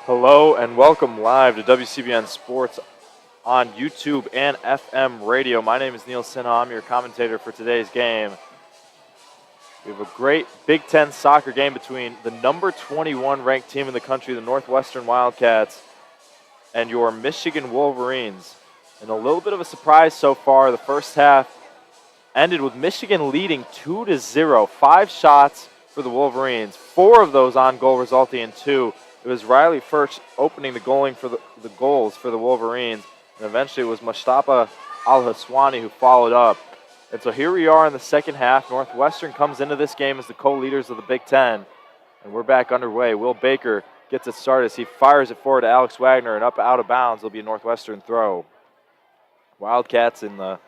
Hello and welcome live to WCBN Sports on YouTube and FM radio. My name is Neal Sinha. I'm your commentator for today's game. We have a great Big Ten soccer game between the number 21 ranked team in the country, the Northwestern Wildcats, and your Michigan Wolverines. And a little bit of a surprise so far. The first half ended with Michigan leading 2-0. 5 shots for the Wolverines. 4 of those on goal, resulting in 2. It was Riley Furch opening the goals for the Wolverines, and eventually it was Mustafa Al-Haswani who followed up. And so here we are in the second half. Northwestern comes into this game as the co-leaders of the Big Ten, and we're back underway. Will Baker gets it started as he fires it forward to Alex Wagner, and up out of bounds. It'll be a Northwestern throw. Wildcats in the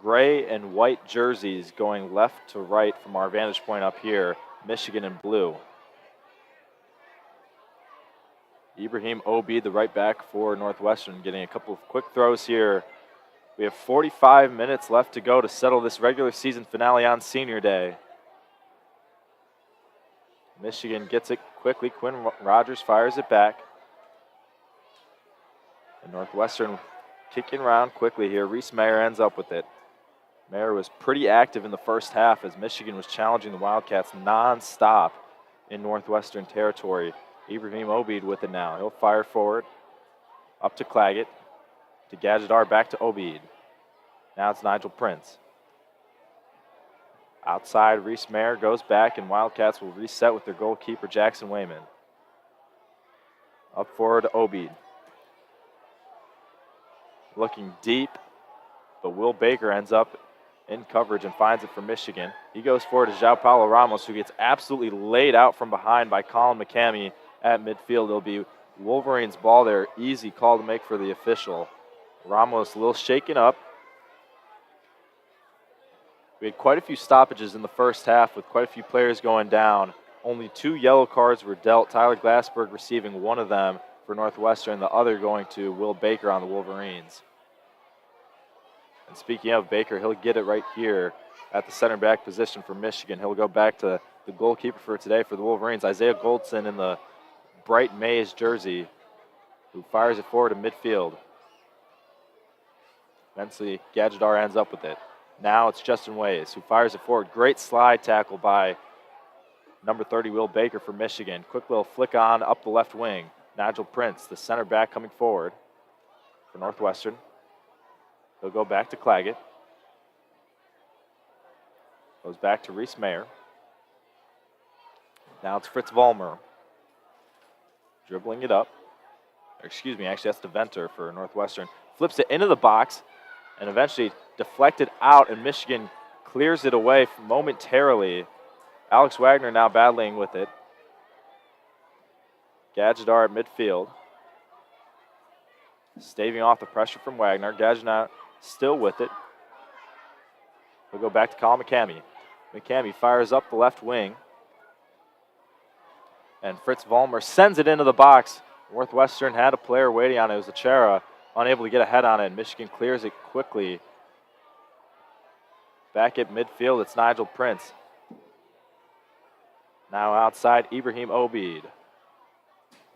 gray and white jerseys going left to right from our vantage point up here. Michigan in blue. Ibrahim Obeid, the right back for Northwestern, getting a couple of quick throws here. We have 45 minutes left to go to settle this regular season finale on Senior Day. Michigan gets it quickly. Quinn Rogers fires it back. And Northwestern kicking around quickly here. Reese Mayer ends up with it. Mayer was pretty active in the first half as Michigan was challenging the Wildcats non-stop in Northwestern territory. Ibrahim Obeid with it now. He'll fire forward. Up to Claggett. To Gadgetar, back to Obeid. Now it's Nigel Prince. Outside, Reese Mayer goes back, and Wildcats will reset with their goalkeeper, Jackson Wayman. Up forward to Obeid. Looking deep, but Will Baker ends up in coverage and finds it for Michigan. He goes forward to João Paulo Ramos, who gets absolutely laid out from behind by Colin McCamey at midfield. It'll be Wolverines' ball there. Easy call to make for the official. Ramos a little shaken up. We had quite a few stoppages in the first half with quite a few players going down. Only 2 yellow cards were dealt. Tyler Glassberg receiving one of them for Northwestern, the other going to Will Baker on the Wolverines. And speaking of Baker, he'll get it right here at the center back position for Michigan. He'll go back to the goalkeeper for today for the Wolverines, Isaiah Goldson in the bright maize jersey, who fires it forward to midfield. Eventually, Gadgetar ends up with it. Now it's Justin Ways who fires it forward. Great slide tackle by number 30, Will Baker for Michigan. Quick little flick on up the left wing. Nigel Prince, the center back, coming forward for Northwestern. He'll go back to Claggett. Goes back to Reese Mayer. Now it's Fritz Vollmer. Dribbling it up. Excuse me, actually that's DeVenter for Northwestern. Flips it into the box and eventually deflected out, and Michigan clears it away momentarily. Alex Wagner now battling with it. Gadgetar at midfield. Staving off the pressure from Wagner. Gadgetar still with it. We'll go back to Colin McCamey. McCamey fires up the left wing. And Fritz Vollmer sends it into the box. Northwestern had a player waiting on it. It was Achara, unable to get ahead on it. And Michigan clears it quickly. Back at midfield, it's Nigel Prince. Now outside, Ibrahim Obeid.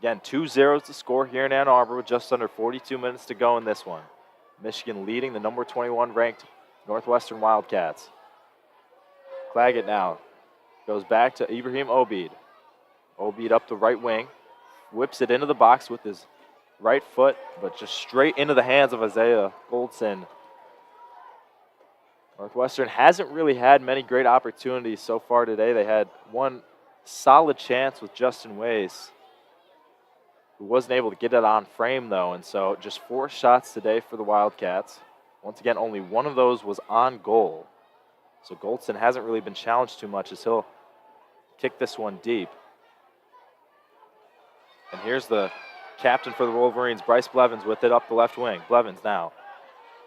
Again, 2-0 to score here in Ann Arbor with just under 42 minutes to go in this one. Michigan leading the number 21 ranked Northwestern Wildcats. Claggett now goes back to Ibrahim Obeid. Obeid up the right wing. Whips it into the box with his right foot, but just straight into the hands of Isaiah Goldson. Northwestern hasn't really had many great opportunities so far today. They had one solid chance with Justin Ways, who wasn't able to get it on frame, though, and so just 4 shots today for the Wildcats. Once again, only one of those was on goal. So Goldson hasn't really been challenged too much as he'll kick this one deep. And here's the captain for the Wolverines, Bryce Blevins, with it up the left wing. Blevins now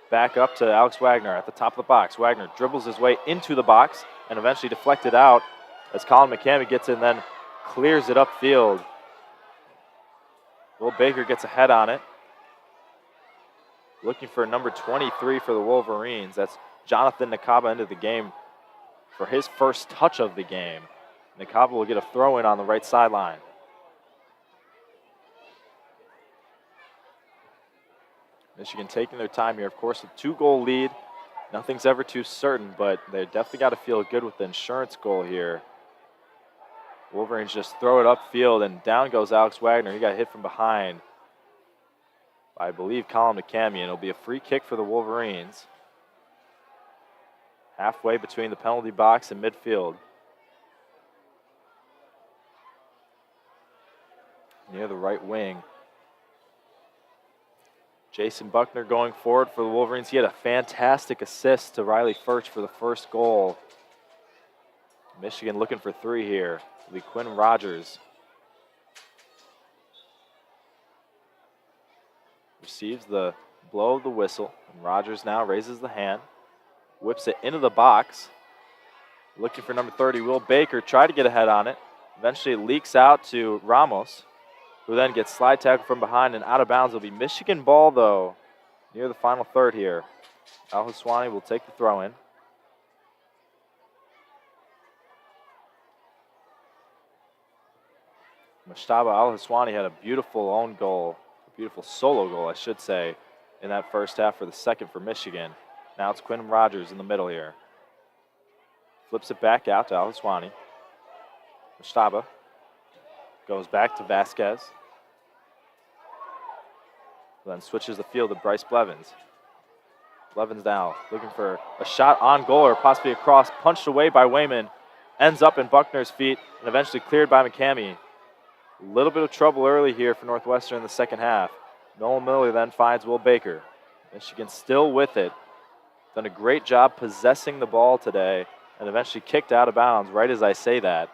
back up to Alex Wagner at the top of the box. Wagner dribbles his way into the box and eventually deflected out as Colin McCamey gets in and then clears it upfield. Will Baker gets ahead on it. Looking for number 23 for the Wolverines. That's Jonathan Nakaba into the game for his first touch of the game. Nakaba will get a throw in on the right sideline. Michigan taking their time here. Of course, a 2-goal lead. Nothing's ever too certain, but they definitely got to feel good with the insurance goal here. Wolverines just throw it upfield, and down goes Alex Wagner. He got hit from behind by, I believe, Colin McCamey, and it'll be a free kick for the Wolverines. Halfway between the penalty box and midfield. Near the right wing. Jason Buckner going forward for the Wolverines. He had a fantastic assist to Riley Furch for the first goal. Michigan looking for 3 here. It'll be Quinn Rogers. receives the blow of the whistle. And Rogers now raises the hand, whips it into the box. Looking for number 30, Will Baker, tried to get ahead on it. Eventually it leaks out to Ramos, who then gets slide tackle from behind and out of bounds. It'll be Michigan ball, though, near the final third here. Al-Haswani will take the throw in. Mushtaba Al-Haswani had a beautiful own goal, a beautiful solo goal, I should say, in that first half for the second for Michigan. Now it's Quinn Rogers in the middle here. Flips it back out to Al-Haswani. Mushtaba goes back to Vasquez. Then switches the field to Bryce Blevins. Blevins now looking for a shot on goal or possibly a cross, punched away by Wayman. Ends up in Buckner's feet and eventually cleared by McCamey. A little bit of trouble early here for Northwestern in the second half. Nolan Miller then finds Will Baker. Michigan still with it. Done a great job possessing the ball today and eventually kicked out of bounds right as I say that.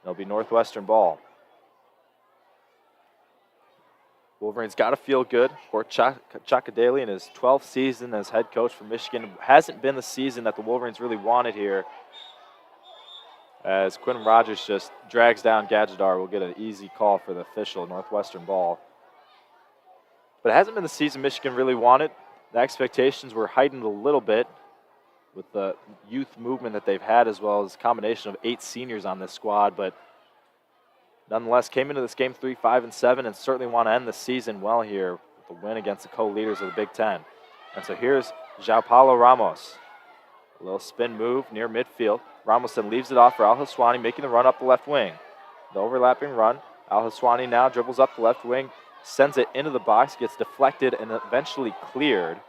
It'll be Northwestern ball. Wolverines got to feel good. For Chakadeli in his 12th season as head coach for Michigan. Hasn't been the season that the Wolverines really wanted here. As Quinn Rogers just drags down Gadjadar, we'll get an easy call for the official Northwestern ball. But it hasn't been the season Michigan really wanted. The expectations were heightened a little bit with the youth movement that they've had, as well as a combination of 8 seniors on this squad. But nonetheless, came into this game 3-5-7 and certainly want to end the season well here with the win against the co-leaders of the Big Ten. And so here's João Paulo Ramos. A little spin move near midfield. Ramos then leaves it off for Al-Haswani, making the run up the left wing. The overlapping run. Al-Haswani now dribbles up the left wing, sends it into the box, gets deflected, and eventually cleared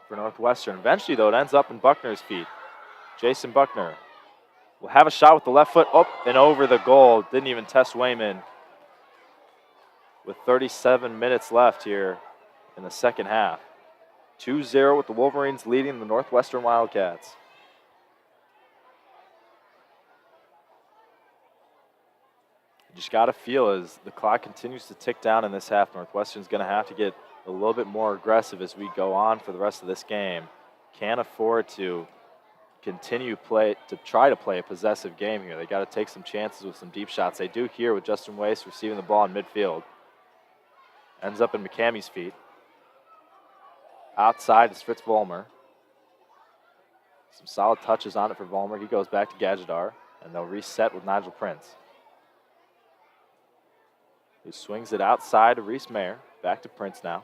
for Northwestern. Eventually, though, it ends up in Buckner's feet. Jason Buckner will have a shot with the left foot up and over the goal. Didn't even test Wayman with 37 minutes left here in the second half. 2-0 with the Wolverines leading the Northwestern Wildcats. You just got to feel as the clock continues to tick down in this half, Northwestern's going to have to get a little bit more aggressive as we go on for the rest of this game. Can't afford to continue try to play a possessive game here. They got to take some chances with some deep shots. They do here with Justin Wace receiving the ball in midfield. Ends up in McCamey's feet. Outside is Fritz Vollmer. Some solid touches on it for Vollmer. He goes back to Gadjadar, and they'll reset with Nigel Prince, who swings it outside to Reese Mayer. Back to Prince now.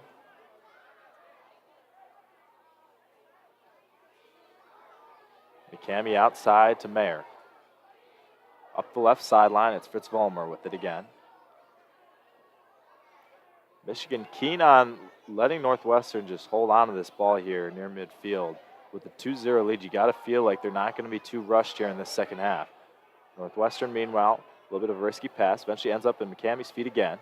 McCamey outside to Mayer. Up the left sideline, it's Fritz Vollmer with it again. Michigan keen on letting Northwestern just hold on to this ball here near midfield. With the 2-0 lead, you got to feel like they're not going to be too rushed here in this second half. Northwestern, meanwhile, a little bit of a risky pass. Eventually ends up in McCamey's feet again.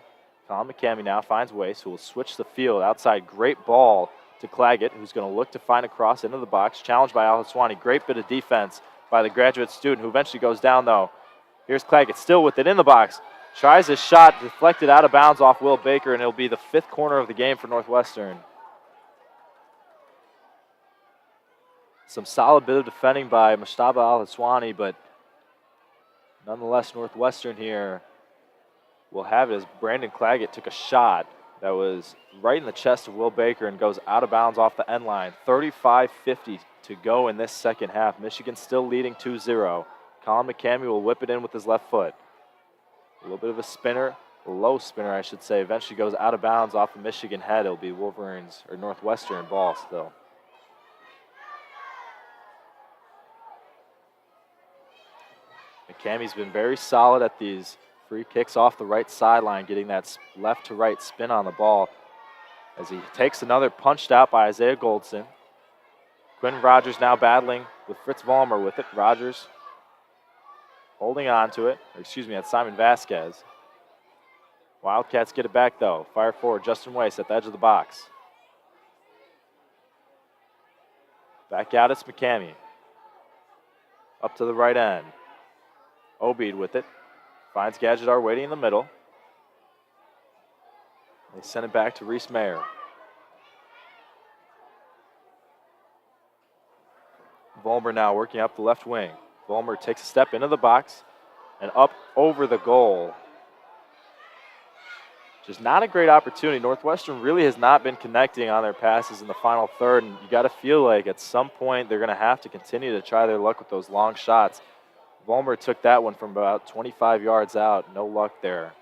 Colin McCamey now finds Wace, who will switch the field outside. Great ball to Claggett, who's going to look to find a cross into the box. Challenged by Al-Haswani. Great bit of defense by the graduate student, who eventually goes down, though. Here's Claggett, still with it in the box. Tries a shot, deflected out of bounds off Will Baker, and it'll be the 5th corner of the game for Northwestern. Some solid bit of defending by Mushtaba Al-Haswani, but nonetheless, Northwestern here will have it as Brandon Claggett took a shot that was right in the chest of Will Baker and goes out of bounds off the end line. 35:50 to go in this second half. Michigan still leading 2-0. Colin McCamey will whip it in with his left foot. A little bit of a spinner, a low spinner, I should say. Eventually goes out of bounds off the Michigan head. It'll be Wolverines or Northwestern ball still. McCamey's been very solid at these free kicks off the right sideline, getting that left to right spin on the ball as he takes another punched out by Isaiah Goldson. Quinn Rogers now battling with Fritz Vollmer with it. Rogers holding on to it. That's Simon Vasquez. Wildcats get it back, though. Fire forward, Justin Wace at the edge of the box. Back out, it's McCamey. Up to the right end. Obeid with it. Finds Gadjadar waiting in the middle. They send it back to Reese Mayer. Vollmer now working up the left wing. Vollmer takes a step into the box and up over the goal. Just not a great opportunity. Northwestern really has not been connecting on their passes in the final third, and you got to feel like at some point they're going to have to continue to try their luck with those long shots. Vollmer took that one from about 25 yards out. No luck there.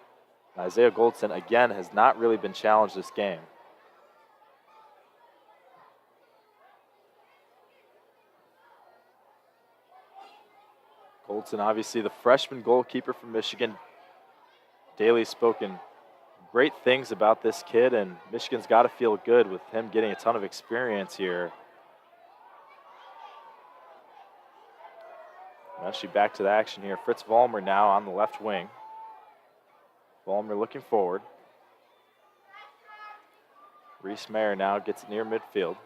Isaiah Goldson, again, has not really been challenged this game. Goldson, obviously the freshman goalkeeper from Michigan. Daly's spoken great things about this kid, and Michigan's got to feel good with him getting a ton of experience here. Actually back to the action here. Fritz Vollmer now on the left wing. Vollmer looking forward. Reese Mayer now gets near midfield.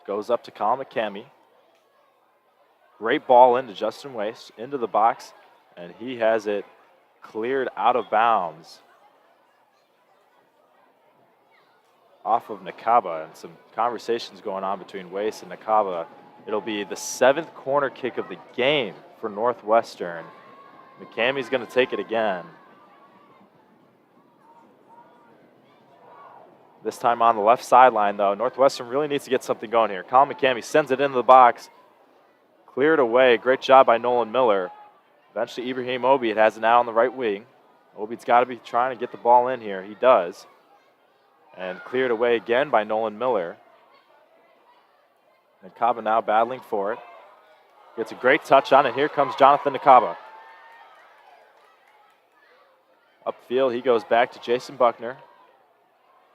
Goes up to Colin McCamey. Great ball into Justin Waste, into the box, and he has it cleared out of bounds. Off of Nakaba, and some conversations going on between Waste and Nakaba. It'll be the 7th corner kick of the game for Northwestern. McCamey's going to take it again. This time on the left sideline, though. Northwestern really needs to get something going here. Colin McCamey sends it into the box. Cleared away. Great job by Nolan Miller. Eventually, Ibrahim Obeid has it now on the right wing. Obeid's got to be trying to get the ball in here. He does. And cleared away again by Nolan Miller. Nakaba now battling for it. Gets a great touch on it. Here comes Jonathan Nakaba. Upfield, he goes back to Jason Buckner.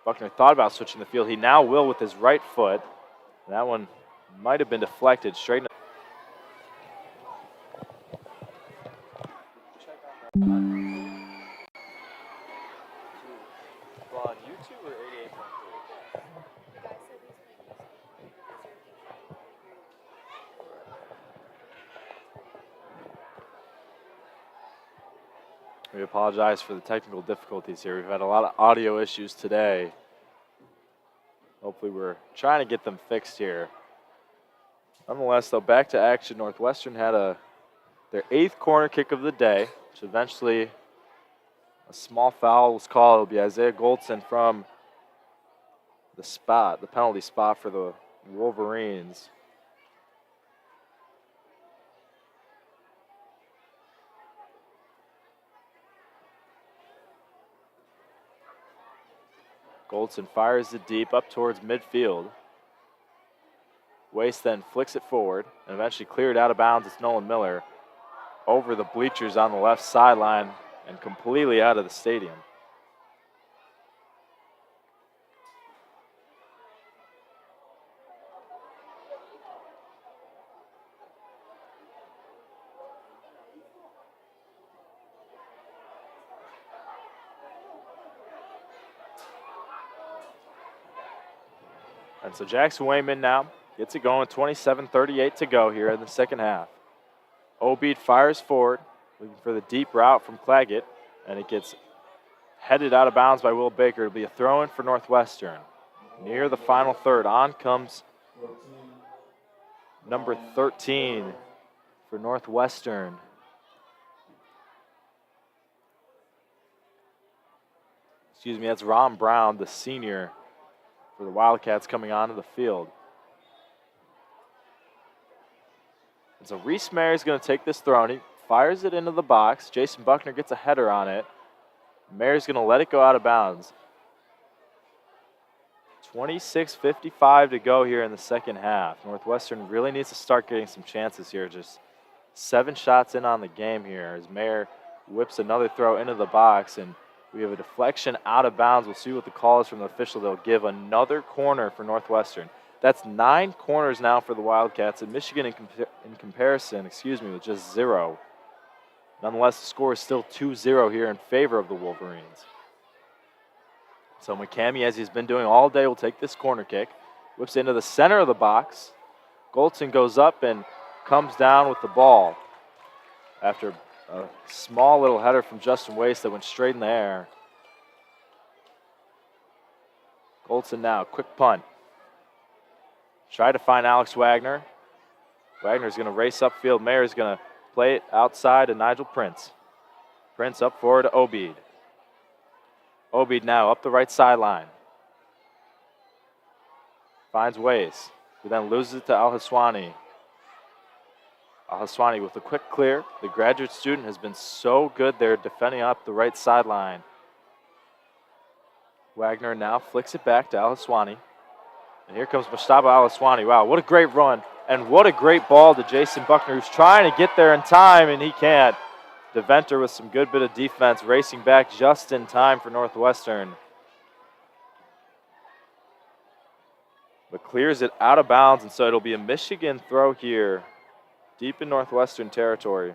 Buckner thought about switching the field. He now will with his right foot. That one might have been deflected straight. On YouTube or 88.3? We apologize for the technical difficulties here. We've had a lot of audio issues today. Hopefully we're trying to get them fixed here. Nonetheless, though, back to action. Northwestern had their 8th corner kick of the day, which eventually a small foul was called. It'll be Isaiah Goldson from the penalty spot for the Wolverines. Goldson fires it deep up towards midfield. Waste then flicks it forward and eventually cleared out of bounds. It's Nolan Miller over the bleachers on the left sideline and completely out of the stadium. And so Jackson Wayman now gets it going, 27:38 to go here in the second half. Obeid fires forward, looking for the deep route from Claggett, and it gets headed out of bounds by Will Baker. It'll be a throw-in for Northwestern. Near the final third, on comes number 13 for Northwestern. Excuse me, that's Ron Brown, the senior for the Wildcats, coming onto the field. And so Reese Mayer is going to take this throw, and he fires it into the box. Jason Buckner gets a header on it. Mayer's going to let it go out of bounds. 26:55 to go here in the second half. Northwestern really needs to start getting some chances here. Just 7 shots in on the game here as Mayer whips another throw into the box, and we have a deflection out of bounds. We'll see what the call is from the official. They'll give another corner for Northwestern. That's 9 corners now for the Wildcats, and Michigan in comparison, with just 0. Nonetheless, the score is still 2-0 here in favor of the Wolverines. So McCamey, as he's been doing all day, will take this corner kick, whips into the center of the box. Goldson goes up and comes down with the ball after a small little header from Justin Waste that went straight in the air. Goldson now, quick punt. Try to find Alex Wagner. Wagner's going to race upfield. Mayer's going to play it outside to Nigel Prince. Prince up forward to Obeid. Obeid now up the right sideline. Finds Ways, who then loses it to Al-Haswani. Al-Haswani with a quick clear. The graduate student has been so good there defending up the right sideline. Wagner now flicks it back to Al-Haswani. And here comes Mushtaba Al-Haswani. Wow, what a great run. And what a great ball to Jason Buckner, who's trying to get there in time, and he can't. Deventer with some good bit of defense, racing back just in time for Northwestern. But clears it out of bounds, and so it'll be a Michigan throw here, deep in Northwestern territory.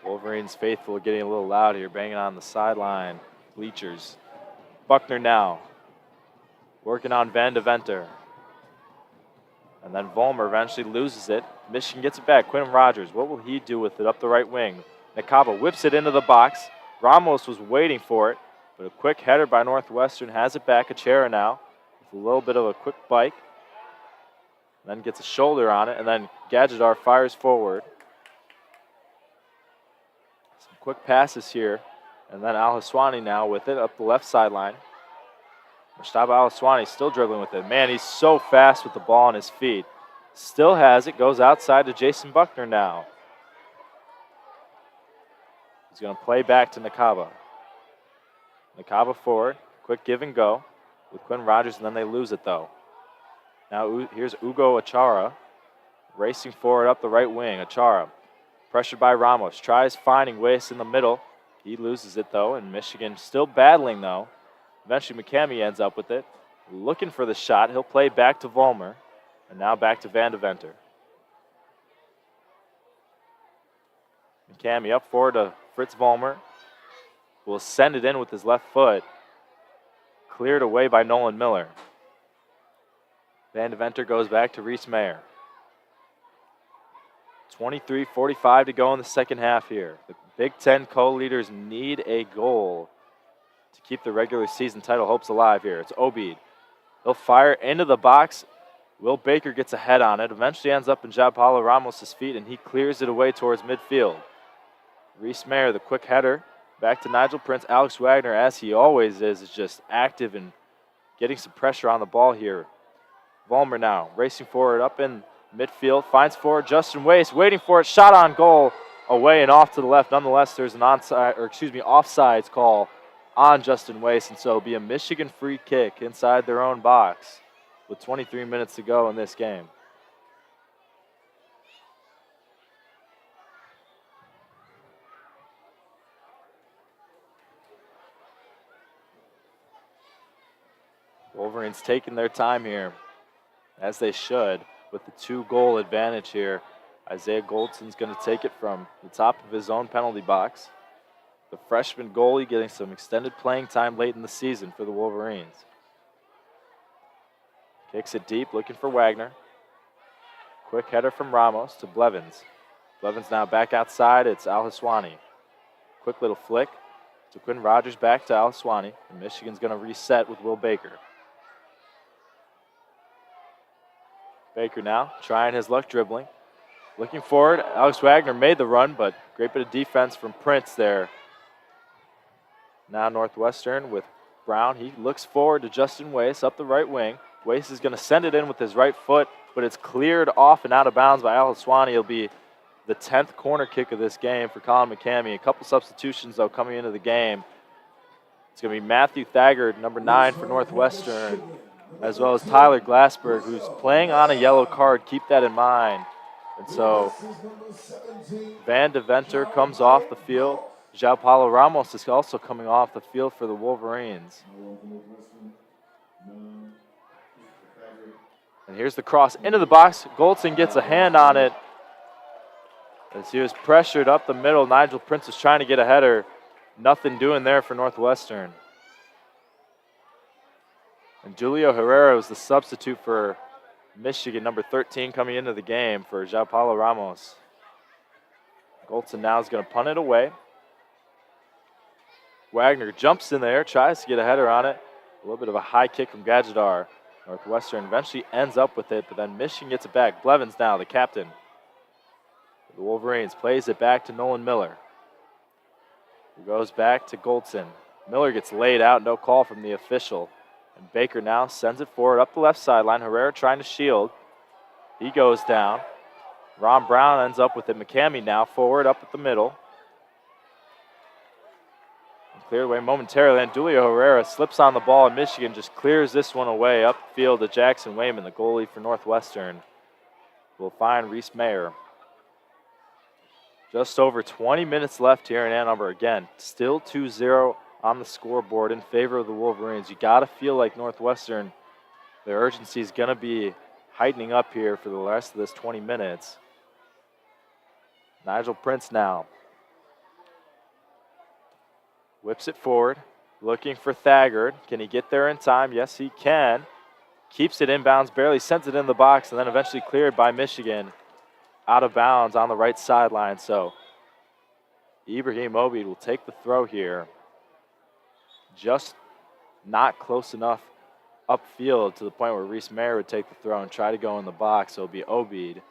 Wolverines faithful getting a little loud here, banging on the sideline bleachers. Buckner now working on Van Deventer. And then Vollmer eventually loses it. Michigan gets it back. Quinn Rogers, what will he do with it up the right wing? Nakaba whips it into the box. Ramos was waiting for it, but a quick header by Northwestern has it back. Achera now with a little bit of a quick bike. Then gets a shoulder on it, and then Gadgetar fires forward. Some quick passes here, and then Al-Haswani now with it up the left sideline. Mushtaba Al-Haswani still dribbling with it. Man, he's so fast with the ball on his feet. Still has it, goes outside to Jason Buckner now. He's going to play back to Nakaba. Nakaba forward, quick give and go with Quinn Rogers, and then they lose it though. Now here's Ugo Achara racing forward up the right wing. Achara pressured by Ramos, tries finding Wace in the middle. He loses it though, and Michigan still battling though. Eventually McCamey ends up with it. Looking for the shot. He'll play back to Vollmer. And now back to Van Deventer. McCamey up forward to Fritz Vollmer. Will send it in with his left foot. Cleared away by Nolan Miller. Van Deventer goes back to Reese Mayer. 23:45 to go in the second half here. The Big Ten co-leaders need a goal to keep the regular season title hopes alive here. It's Obeid. He'll fire into the box. Will Baker gets a head on it. Eventually ends up in Joao Paulo Ramos' feet, and he clears it away towards midfield. Reese Mayer, the quick header. Back to Nigel Prince. Alex Wagner, as he always is just active and getting some pressure on the ball here. Vollmer now racing forward up in midfield. Finds forward Justin Wace, waiting for it. Shot on goal. Away and off to the left. Nonetheless, there's an offsides call on Justin Wace, and so it'll be a Michigan free kick inside their own box with 23 minutes to go in this game. Wolverines taking their time here, as they should, with the 2-goal advantage here. Isaiah Goldson's going to take it from the top of his own penalty box. The freshman goalie getting some extended playing time late in the season for the Wolverines. Kicks it deep, looking for Wagner. Quick header from Ramos to Blevins. Blevins now back outside. It's Al-Haswani. Quick little flick to Quinn Rogers, back to Al-Haswani. And Michigan's going to reset with Will Baker. Baker now trying his luck dribbling. Looking forward. Alex Wagner made the run, but great bit of defense from Prince there. Now Northwestern with Brown. He looks forward to Justin Wace up the right wing. Wace is going to send it in with his right foot, but it's cleared off and out of bounds by Al-Haswani. It'll be the 10th corner kick of this game for Colin McCamey. A couple substitutions, though, coming into the game. It's going to be Matthew Thagard, number 9 for Northwestern, as well as Tyler Glassberg, who's playing on a yellow card. Keep that in mind. And so Van Deventer comes off the field. Joao Paulo Ramos is also coming off the field for the Wolverines. And here's the cross into the box. Goldson gets a hand on it as he was pressured up the middle. Nigel Prince was trying to get a header. Nothing doing there for Northwestern. And Julio Herrera was the substitute for Michigan, number 13, coming into the game for Joao Paulo Ramos. Goldson now is going to punt it away. Wagner jumps in there, tries to get a header on it. A little bit of a high kick from Gadzhidar. Northwestern eventually ends up with it, but then Michigan gets it back. Blevins now, the captain. The Wolverines plays it back to Nolan Miller. Who goes back to Goldson. Miller gets laid out, no call from the official. And Baker now sends it forward up the left sideline. Herrera trying to shield. He goes down. Ron Brown ends up with it. McCamey now forward up at the middle. Cleared away momentarily, and Julio Herrera slips on the ball, and Michigan just clears this one away upfield to Jackson Wayman, the goalie for Northwestern. Will find Reese Mayer. Just over 20 minutes left here in Ann Arbor. Again, still 2-0 on the scoreboard in favor of the Wolverines. You got to feel like Northwestern, their urgency is going to be heightening up here for the rest of this 20 minutes. Nigel Prince now. Whips it forward, looking for Thagard. Can he get there in time? Yes, he can. Keeps it inbounds, barely sends it in the box, and then eventually cleared by Michigan out of bounds on the right sideline. So Ibrahim Obeid will take the throw here. Just not close enough upfield to the point where Reese Mayer would take the throw and try to go in the box. So it'll be Obeid.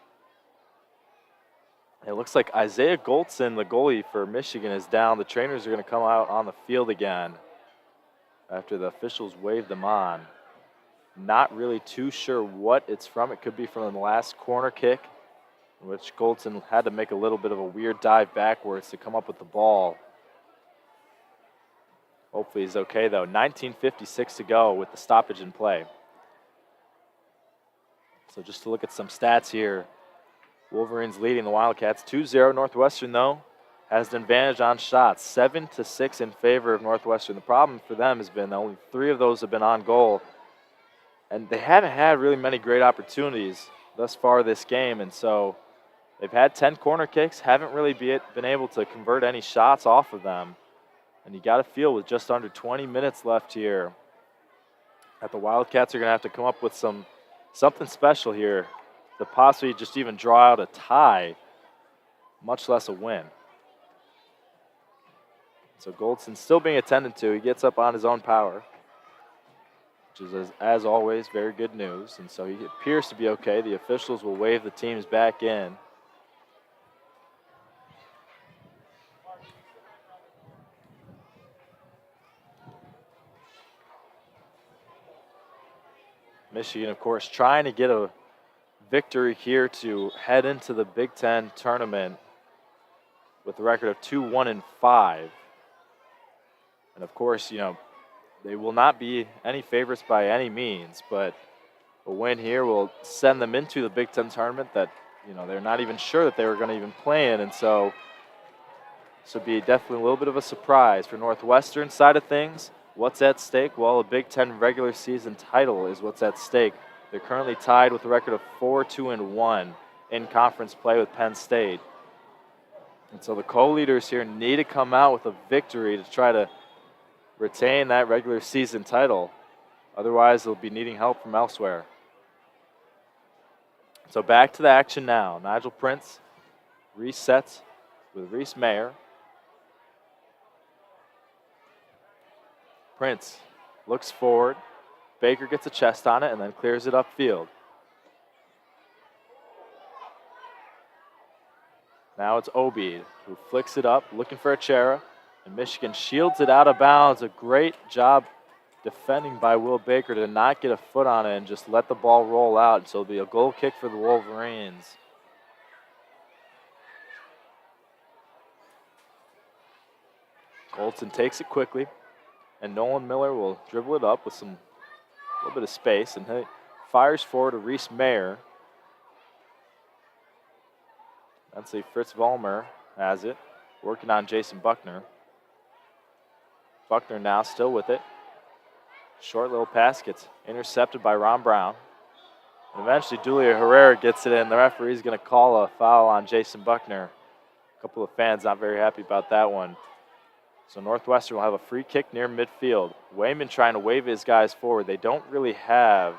It looks like Isaiah Goldson, the goalie for Michigan, is down. The trainers are going to come out on the field again after the officials waved them on. Not really too sure what it's from. It could be from the last corner kick, in which Goldson had to make a little bit of a weird dive backwards to come up with the ball. Hopefully he's okay, though. 19:56 to go with the stoppage in play. So just to look at some stats here. Wolverines leading the Wildcats 2-0. Northwestern, though, has an advantage on shots, 7-6 in favor of Northwestern. The problem for them has been that only 3 of those have been on goal, and they haven't had really many great opportunities thus far this game, and so they've had 10 corner kicks, haven't really been able to convert any shots off of them, and you got to feel with just under 20 minutes left here that the Wildcats are going to have to come up with something special here to possibly just even draw out a tie, much less a win. So Goldson still being attended to. He gets up on his own power, which is, as always, very good news. And so he appears to be okay. The officials will wave the teams back in. Michigan, of course, trying to get a victory here to head into the Big Ten tournament with a record of 2-1-5. And of course, they will not be any favorites by any means, but a win here will send them into the Big Ten tournament that, they're not even sure that they were going to even play in. And so this would be definitely a little bit of a surprise for Northwestern side of things. What's at stake? Well, a Big Ten regular season title is what's at stake. They're currently tied with a record of 4-2-1 in conference play with Penn State. And so the co-leaders here need to come out with a victory to try to retain that regular season title. Otherwise, they'll be needing help from elsewhere. So back to the action now. Nigel Prince resets with Reese Mayer. Prince looks forward. Baker gets a chest on it and then clears it upfield. Now it's Obeid who flicks it up, looking for Achara, and Michigan shields it out of bounds. A great job defending by Will Baker to not get a foot on it and just let the ball roll out. So it'll be a goal kick for the Wolverines. Goldson takes it quickly, and Nolan Miller will dribble it up with a little bit of space, and he fires forward to Reese Mayer. That's Fritz Vollmer has it, working on Jason Buckner. Buckner now still with it. Short little pass gets intercepted by Ron Brown. And eventually Julio Herrera gets it in. The referee's going to call a foul on Jason Buckner. A couple of fans not very happy about that one. So Northwestern will have a free kick near midfield. Wayman trying to wave his guys forward. They don't really have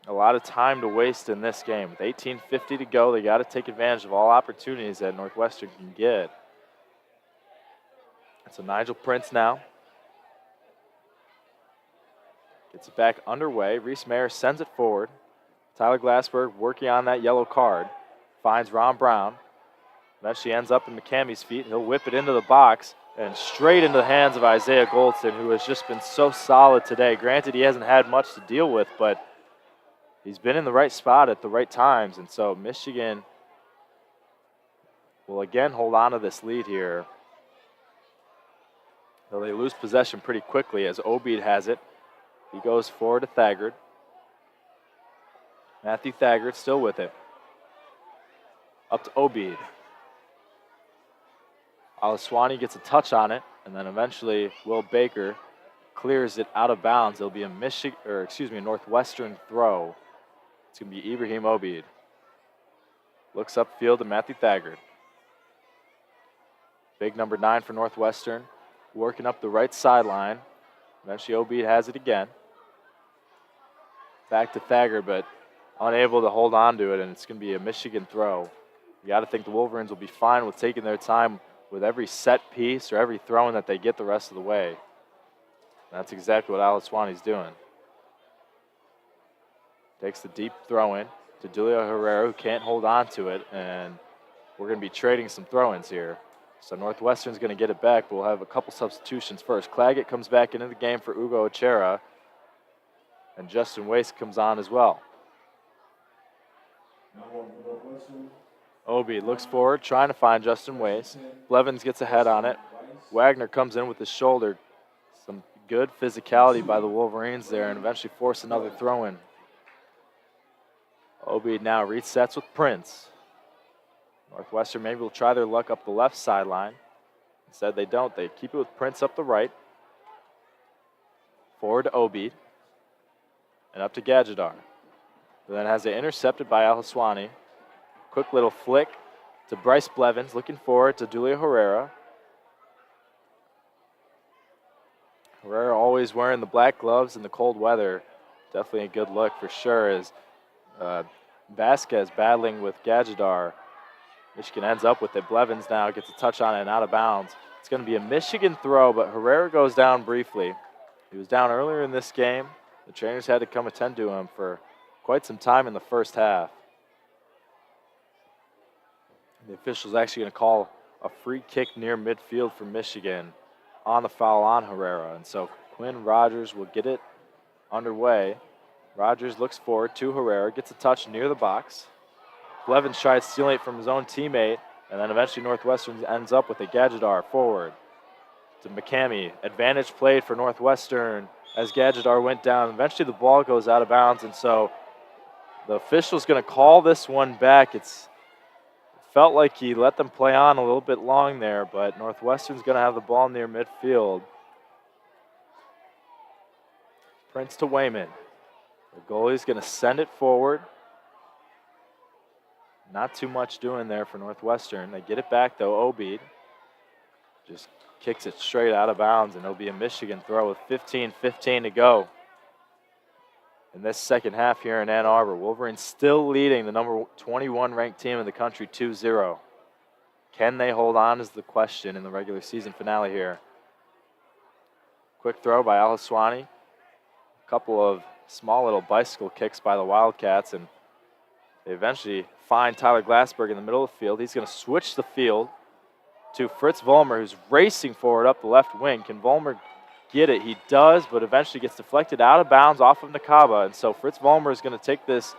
a lot of time to waste in this game. With 18:50 to go, they got to take advantage of all opportunities that Northwestern can get. So Nigel Prince now gets it back underway. Reese Mayer sends it forward. Tyler Glassberg working on that yellow card. Finds Ron Brown. Then she ends up in McCammy's feet. He'll whip it into the box and straight into the hands of Isaiah Goldston, who has just been so solid today. Granted, he hasn't had much to deal with, but he's been in the right spot at the right times. And so Michigan will again hold on to this lead here. Though they lose possession pretty quickly as Obeid has it. He goes forward to Thagard. Matthew Thagard still with it. Up to Obeid. Alaswani gets a touch on it, and then eventually Will Baker clears it out of bounds. It'll be a Northwestern throw. It's going to be Ibrahim Obeid. Looks upfield to Matthew Thagard. Big number 9 for Northwestern, working up the right sideline. Eventually Obeid has it again. Back to Thagard, but unable to hold on to it, and it's going to be a Michigan throw. You got to think the Wolverines will be fine with taking their time with every set piece or every throw-in that they get the rest of the way. And that's exactly what Alaswani's doing. Takes the deep throw-in to Julio Herrera, who can't hold on to it, and we're going to be trading some throw-ins here. So Northwestern's going to get it back, but we'll have a couple substitutions first. Claggett comes back into the game for Ugo Ochera, and Justin Waste comes on as well. Obeid looks forward, trying to find Justin Waste. Blevins gets ahead on it. Wagner comes in with his shoulder. Some good physicality by the Wolverines there, and eventually force another throw-in. Obeid now resets with Prince. Northwestern maybe will try their luck up the left sideline. Instead, they don't. They keep it with Prince up the right. Forward to Obeid. And up to Gadjadar. Who then has it intercepted by Alaswani. Quick little flick to Bryce Blevins, looking forward to Julio Herrera. Herrera always wearing the black gloves in the cold weather. Definitely a good look for sure as Vasquez battling with Gadjadar. Michigan ends up with it. Blevins now gets a touch on it and out of bounds. It's going to be a Michigan throw, but Herrera goes down briefly. He was down earlier in this game. The trainers had to come attend to him for quite some time in the first half. The official's actually going to call a free kick near midfield for Michigan on the foul on Herrera. And so Quinn Rogers will get it underway. Rogers looks forward to Herrera, gets a touch near the box. Blevins tried stealing it from his own teammate, and then eventually Northwestern ends up with a Gadjadar forward to McCammy. Advantage played for Northwestern as Gadjadar went down. Eventually the ball goes out of bounds, and so the official's going to call this one back. It felt like he let them play on a little bit long there, but Northwestern's going to have the ball near midfield. Prince to Wayman. The goalie's going to send it forward. Not too much doing there for Northwestern. They get it back, though. Obeid just kicks it straight out of bounds, and it'll be a Michigan throw with 15:15 to go in this second half here in Ann Arbor. Wolverines still leading the number 21 ranked team in the country 2-0. Can they hold on is the question in the regular season finale here. Quick throw by Alaswani. A couple of small little bicycle kicks by the Wildcats, and they eventually find Tyler Glassberg in the middle of the field. He's going to switch the field to Fritz Vollmer, who's racing forward up the left wing. Can Vollmer get it? He does, but eventually gets deflected out of bounds off of Nakaba. And so Fritz Vollmer is going to take this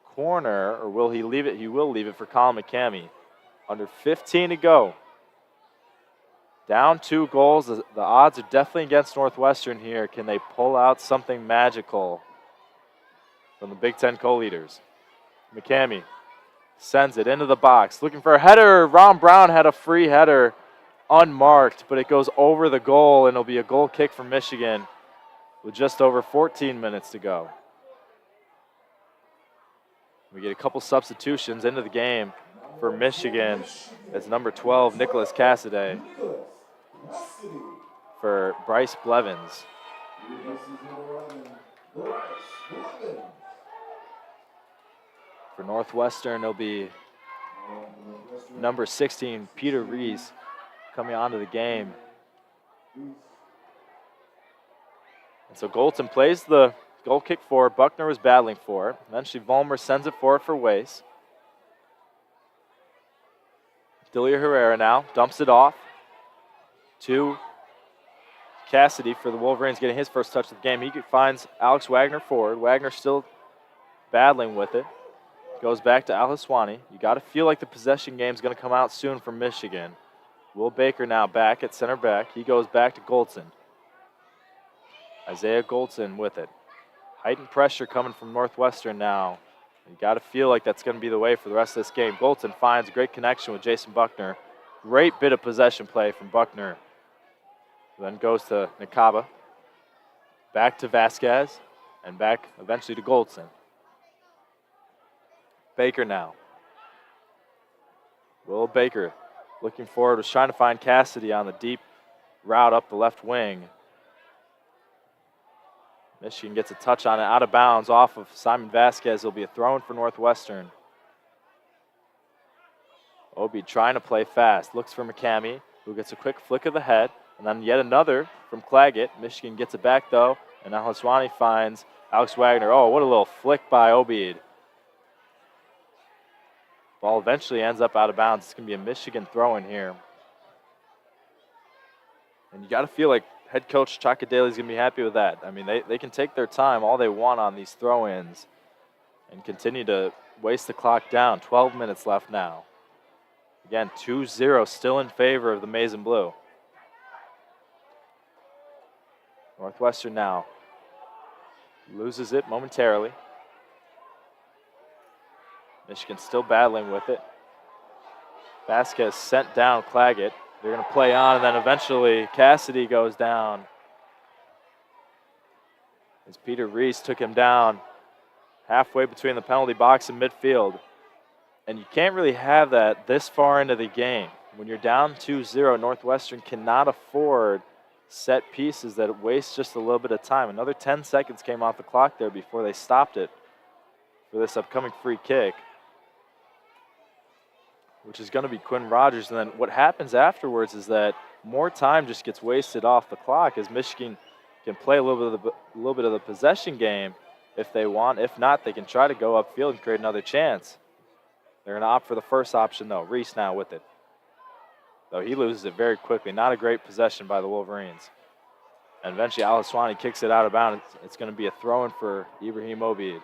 corner, or will he leave it? He will leave it for Colin McCammy. Under 15 to go. Down 2 goals. The odds are definitely against Northwestern here. Can they pull out something magical from the Big Ten co-leaders? McCammy sends it into the box. Looking for a header. Ron Brown had a free header unmarked, but it goes over the goal, and it'll be a goal kick for Michigan with just over 14 minutes to go. We get a couple substitutions into the game for Michigan. It's number 12, Nicholas Cassidy, for Bryce Blevins. For Northwestern, it'll be number 16, Peter Reese, coming onto the game. And so Golton plays the goal kick for it. Buckner was battling for it. Eventually, Vollmer sends it forward for Weiss. Delia Herrera now dumps it off to Cassidy for the Wolverines, getting his first touch of the game. He finds Alex Wagner forward. Wagner still battling with it. Goes back to Al-Haswani. You got to feel like the possession game is going to come out soon from Michigan. Will Baker now back at center back. He goes back to Goldson. Isaiah Goldson with it. Heightened pressure coming from Northwestern now. You got to feel like that's going to be the way for the rest of this game. Goldson finds a great connection with Jason Buckner. Great bit of possession play from Buckner. Then goes to Nakaba. Back to Vasquez. And back eventually to Goldson. Baker now. Will Baker looking forward, was trying to find Cassidy on the deep route up the left wing. Michigan gets a touch on it, out of bounds off of Simon Vasquez. It'll be a throw-in for Northwestern. Obi trying to play fast, looks for McCamey, who gets a quick flick of the head, and then yet another from Claggett. Michigan gets it back though, and now Haswani finds Alex Wagner. Oh, what a little flick by Obeid. Ball eventually ends up out of bounds. It's going to be a Michigan throw-in here. And you got to feel like head coach Chakadele is going to be happy with that. I mean, they can take their time all they want on these throw-ins and continue to waste the clock down. 12 minutes left now. Again, 2-0 still in favor of the Maize and Blue. Northwestern now loses it momentarily. Michigan still battling with it. Vasquez sent down Claggett. They're going to play on, and then eventually Cassidy goes down. As Peter Reese took him down halfway between the penalty box and midfield. And you can't really have that this far into the game. When you're down 2-0, Northwestern cannot afford set pieces that waste just a little bit of time. Another 10 seconds came off the clock there before they stopped it for this upcoming free kick, which is going to be Quinn Rogers. And then what happens afterwards is that more time just gets wasted off the clock as Michigan can play a little bit of the possession game if they want. If not, they can try to go upfield and create another chance. They're going to opt for the first option, though. Reese now with it. Though he loses it very quickly. Not a great possession by the Wolverines. And eventually Al-Haswani kicks it out of bounds. It's going to be a throw-in for Ibrahim Obeid.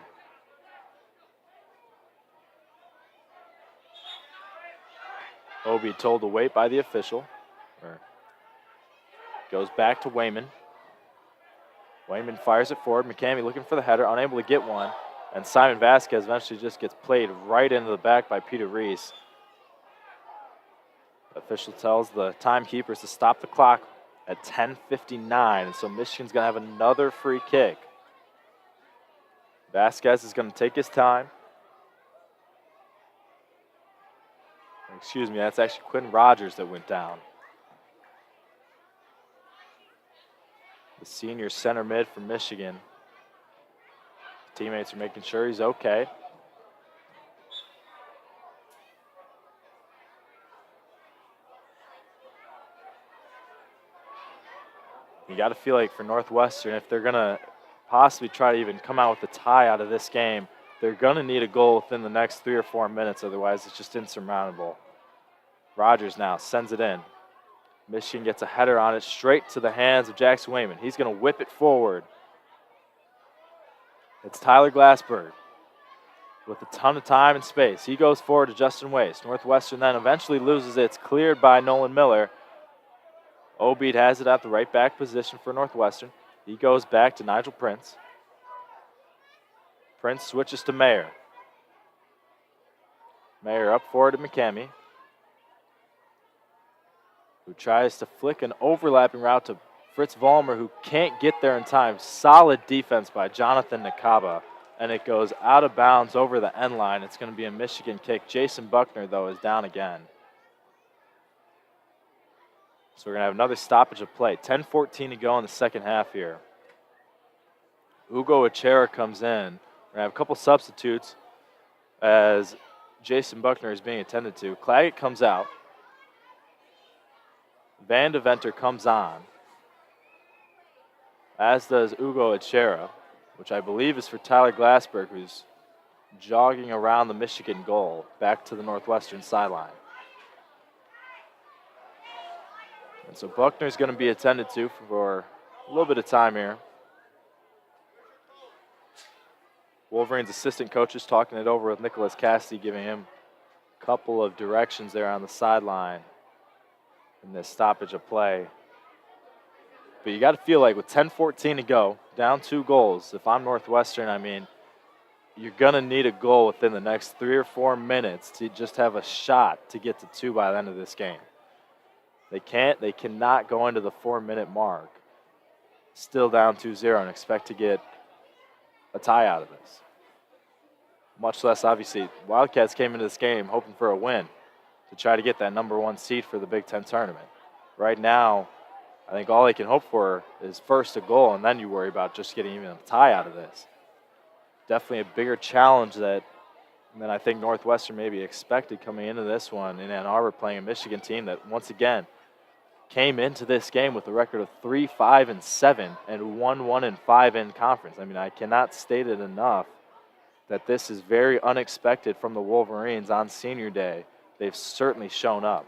Obeid told to wait by the official. Goes back to Wayman. Wayman fires it forward. McCamey looking for the header, unable to get one. And Simon Vasquez eventually just gets played right into the back by Peter Reese. The official tells the timekeepers to stop the clock at 10:59. And so Michigan's going to have another free kick. Vasquez is going to take his time. Excuse me, that's actually Quinn Rogers that went down. The senior center mid from Michigan. Teammates are making sure he's okay. You got to feel like for Northwestern, if they're going to possibly try to even come out with a tie out of this game, they're going to need a goal within the next 3 or 4 minutes. Otherwise, it's just insurmountable. Rogers now sends it in. Michigan gets a header on it straight to the hands of Jackson Wayman. He's going to whip it forward. It's Tyler Glassberg with a ton of time and space. He goes forward to Justin Weiss. Northwestern then eventually loses it. It's cleared by Nolan Miller. Obeid has it at the right back position for Northwestern. He goes back to Nigel Prince. Prince switches to Mayer. Mayer up forward to McCamey, who tries to flick an overlapping route to Fritz Vollmer, who can't get there in time. Solid defense by Jonathan Nakaba, and it goes out of bounds over the end line. It's going to be a Michigan kick. Jason Buckner, though, is down again. So we're going to have another stoppage of play. 10:14 to go in the second half here. Ugo Achera comes in. We're going to have a couple substitutes as Jason Buckner is being attended to. Claggett comes out. Van Deventer comes on, as does Ugo Achera, which I believe is for Tyler Glassberg, who's jogging around the Michigan goal back to the Northwestern sideline. And so Buckner's going to be attended to for a little bit of time here. Wolverines assistant coaches talking it over with Nicholas Cassidy, giving him a couple of directions there on the sideline in this stoppage of play. But you got to feel like with 10-14 to go, down 2 goals, if I'm Northwestern, I mean, you're going to need a goal within the next 3 or 4 minutes to just have a shot to get to 2 by the end of this game. They cannot go into the 4-minute mark still down 2-0 and expect to get a tie out of this. Much less, obviously, Wildcats came into this game hoping for a win to try to get that #1 seed for the Big Ten tournament. Right now, I think all they can hope for is first a goal, and then you worry about just getting even a tie out of this. Definitely a bigger challenge than I think Northwestern maybe expected coming into this one in Ann Arbor, playing a Michigan team that, once again, came into this game with a record of 3-5-7 and 1-1-5 in conference. I mean, I cannot state it enough that this is very unexpected from the Wolverines on senior day. They've certainly shown up.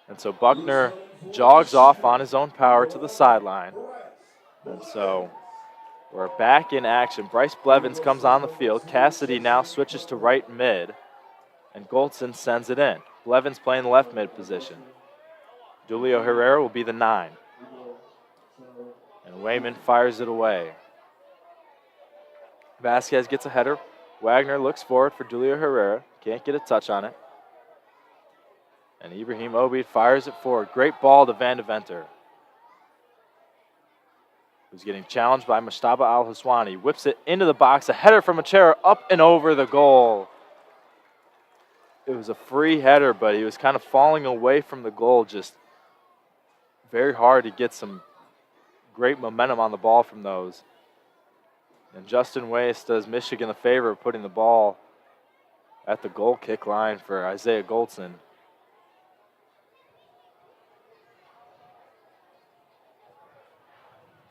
And so Buckner jogs off on his own power to the sideline. And so we're back in action. Bryce Blevins comes on the field. Cassidy now switches to right mid, and Goldson sends it in. Blevins playing the left mid position. Julio Herrera will be the 9. And Wayman fires it away. Vasquez gets a header. Wagner looks forward for Julio Herrera. Can't get a touch on it. And Ibrahim Obeid fires it forward. Great ball to Van Deventer, who's getting challenged by Mushtaba Al-Huswani. Whips it into the box. A header from Achera up and over the goal. It was a free header, but he was kind of falling away from the goal. Just very hard to get some great momentum on the ball from those. And Justin Weiss does Michigan the favor of putting the ball at the goal kick line for Isaiah Goldson.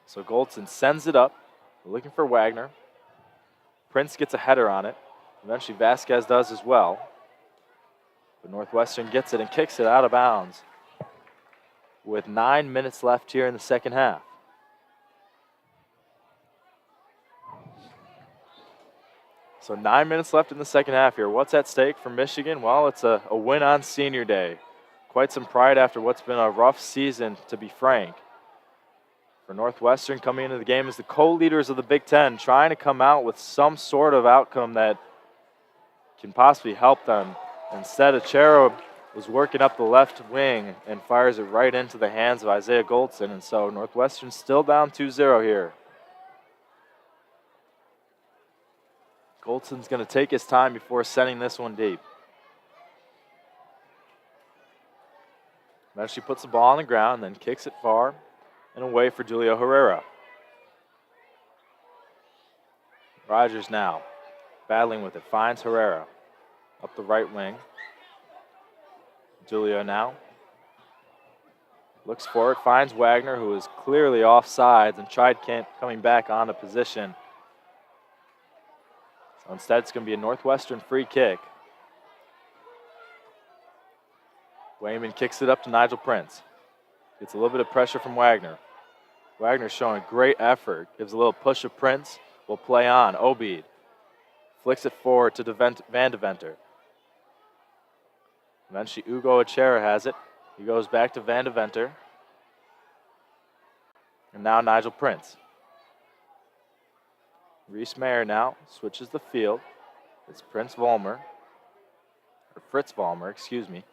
So Goldson sends it up, looking for Wagner. Prince gets a header on it. Eventually Vasquez does as well. But Northwestern gets it and kicks it out of bounds with 9 minutes left here in the second half. So 9 minutes left in the second half here. What's at stake for Michigan? Well, it's a win on senior day. Quite some pride after what's been a rough season, to be frank. For Northwestern, coming into the game as the co-leaders of the Big Ten, trying to come out with some sort of outcome that can possibly help them. Instead, Achera was working up the left wing and fires it right into the hands of Isaiah Goldson. And so Northwestern still down 2-0 here. Goldson's going to take his time before sending this one deep. Eventually puts the ball on the ground, then kicks it far and away for Julio Herrera. Rogers now battling with it, finds Herrera up the right wing. Julio now looks for it, finds Wagner, who is clearly offsides and tried coming back onto position. So instead, it's going to be a Northwestern free kick. Wayman kicks it up to Nigel Prince. Gets a little bit of pressure from Wagner. Wagner showing great effort. Gives a little push of Prince. Will play on. Obeid flicks it forward to Van Deventer. Eventually, Ugo Achera has it. He goes back to Van Deventer. And now Nigel Prince. Reese Mayer now switches the field. It's Fritz Vollmer, excuse me.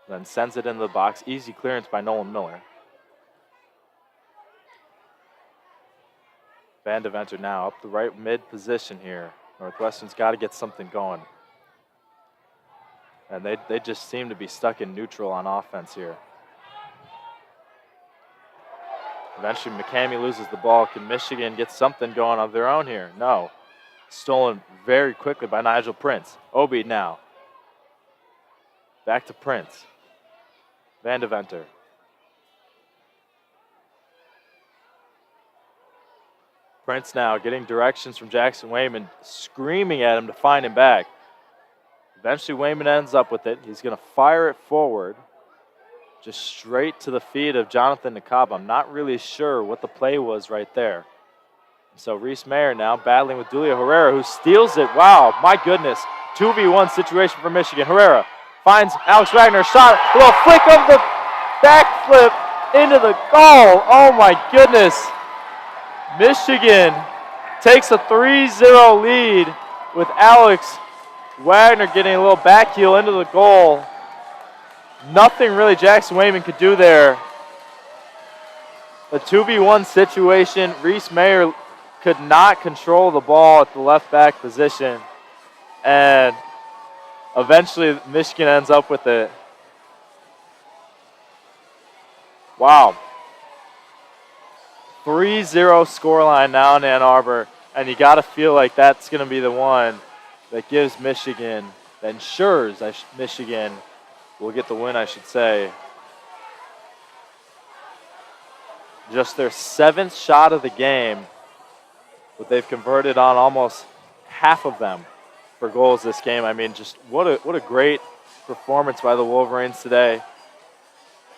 Then sends it into the box. Easy clearance by Nolan Miller. Van Deventer now up the right mid position here. Northwestern's got to get something going. And they just seem to be stuck in neutral on offense here. Eventually, McCamey loses the ball. Can Michigan get something going of their own here? No. Stolen very quickly by Nigel Prince. Obi now. Back to Prince. Van Deventer. Prince now getting directions from Jackson Wayman, screaming at him to find him back. Eventually, Wayman ends up with it. He's going to fire it forward, just straight to the feet of Jonathan Nakaba. I'm not really sure what the play was right there. So Reese Mayer now battling with Julio Herrera, who steals it. Wow, my goodness. 2v1 situation for Michigan. Herrera finds Alex Wagner, shot, a little flick of the backflip into the goal. Oh my goodness. Michigan takes a 3-0 lead with Alex Wagner getting a little back heel into the goal. Nothing really Jackson Wayman could do there. A 2v1 situation. Reese Mayer could not control the ball at the left back position. And eventually Michigan ends up with it. Wow. 3-0 scoreline now in Ann Arbor. And you got to feel like that's going to be the one that gives Michigan, that ensures Michigan will get the win, I should say. Just their 7th shot of the game, but they've converted on almost half of them for goals this game. I mean, just what a great performance by the Wolverines today.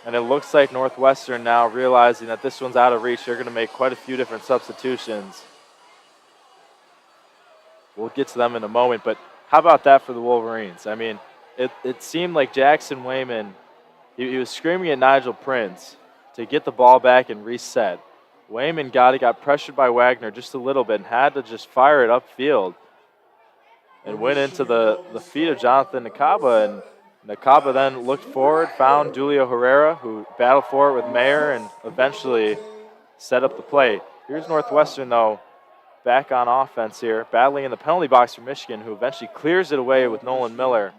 And it looks like Northwestern now realizing that this one's out of reach. They're going to make quite a few different substitutions. We'll get to them in a moment, but how about that for the Wolverines? I mean, it seemed like Jackson Wayman, he was screaming at Nigel Prince to get the ball back and reset. Wayman got pressured by Wagner just a little bit and had to just fire it upfield and went into the feet of Jonathan Nakaba. And Nakaba then looked forward, found Julio Herrera, who battled for it with Mayer and eventually set up the play. Here's Northwestern, though, back on offense here, battling in the penalty box for Michigan, who eventually clears it away with Nolan Miller.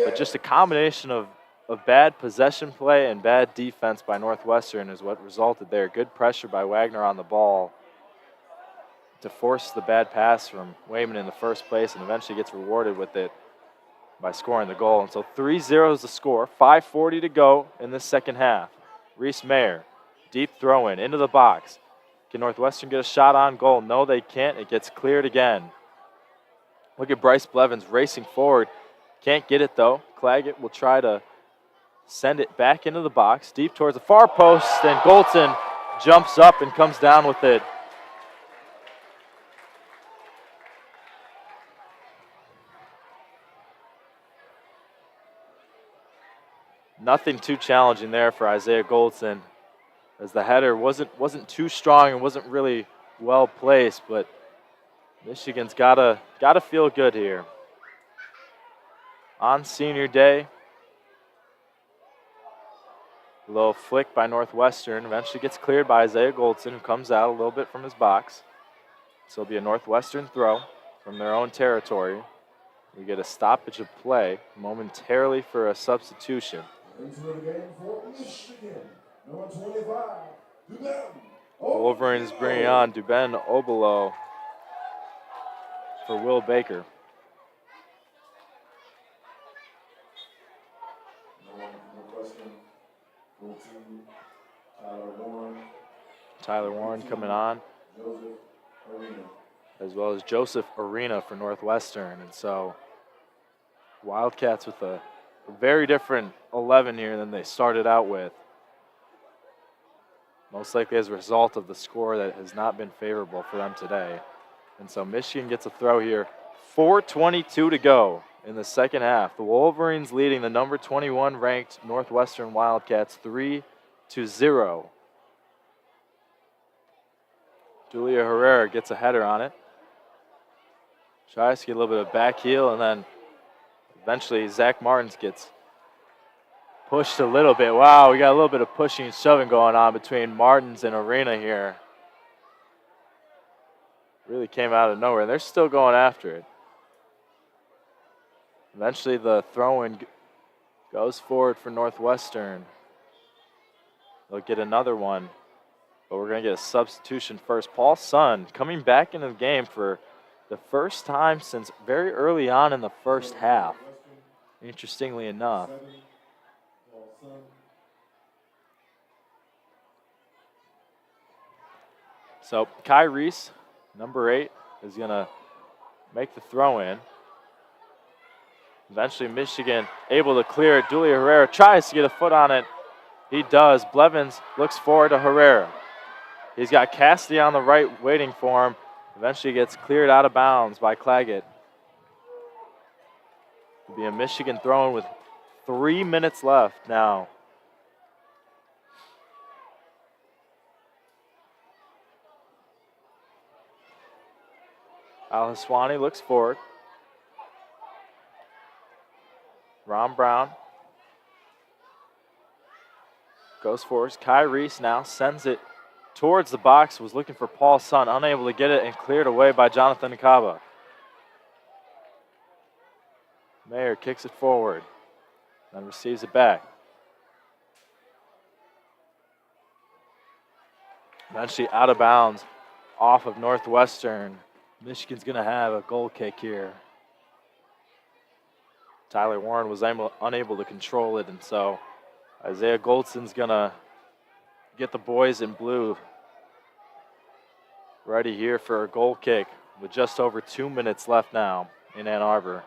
But just a combination of bad possession play and bad defense by Northwestern is what resulted there. Good pressure by Wagner on the ball to force the bad pass from Wayman in the first place, and eventually gets rewarded with it by scoring the goal. And so 3-0 is the score, 5:40 to go in the second half. Reese Mayer, deep throw in into the box. Can Northwestern get a shot on goal? No, they can't. It gets cleared again. Look at Bryce Blevins racing forward. Can't get it, though. Claggett will try to send it back into the box, deep towards the far post, and Golton jumps up and comes down with it. Nothing too challenging there for Isaiah Goldson, as the header wasn't too strong and wasn't really well placed, but Michigan's gotta feel good here. On senior day, a little flick by Northwestern, eventually gets cleared by Isaiah Goldson, who comes out a little bit from his box. So it'll be a Northwestern throw from their own territory. We get a stoppage of play momentarily for a substitution.
Into the game for Michigan, number 25, Duben.
The Wolverines bringing on Duben Obelo for Will Baker.
Northwestern, 14,
Tyler Warren coming on,
Joseph Arena.
as well as Joseph Arena for Northwestern. And so Wildcats with a very different 11 here than they started out with. Most likely as a result of the score that has not been favorable for them today. And so Michigan gets a throw here. 4:22 to go in the second half. The Wolverines leading the number 21 ranked Northwestern Wildcats 3-0. Julia Herrera gets a header on it. Tries to get a little bit of back heel, and then eventually Zach Martins gets pushed a little bit. Wow, we got a little bit of pushing and shoving going on between Martins and Arena here. Really came out of nowhere. They're still going after it. Eventually the throw-in goes forward for Northwestern. they'll get another one. But we're going to get a substitution first. Paul Sun coming back into the game for the first time since very early on in the first half, interestingly enough. So Kai Reese, number 8, is going to make the throw in. Eventually Michigan able to clear it. Dulia Herrera tries to get a foot on it. He does. Blevins looks forward to Herrera. He's got Cassidy on the right waiting for him. Eventually gets cleared out of bounds by Claggett. It'll be a Michigan throw-in with 3 minutes left now. Al-Haswani looks forward. Ron Brown goes forward. Kai Reese now sends it towards the box. Was looking for Paul Sun, unable to get it, and cleared away by Jonathan Nakaba. Mayer kicks it forward, then receives it back. Eventually out of bounds off of Northwestern. Michigan's going to have a goal kick here. Tyler Warren was unable to control it, and so Isaiah Goldson's going to get the boys in blue ready here for a goal kick with just over 2 minutes left now in Ann Arbor.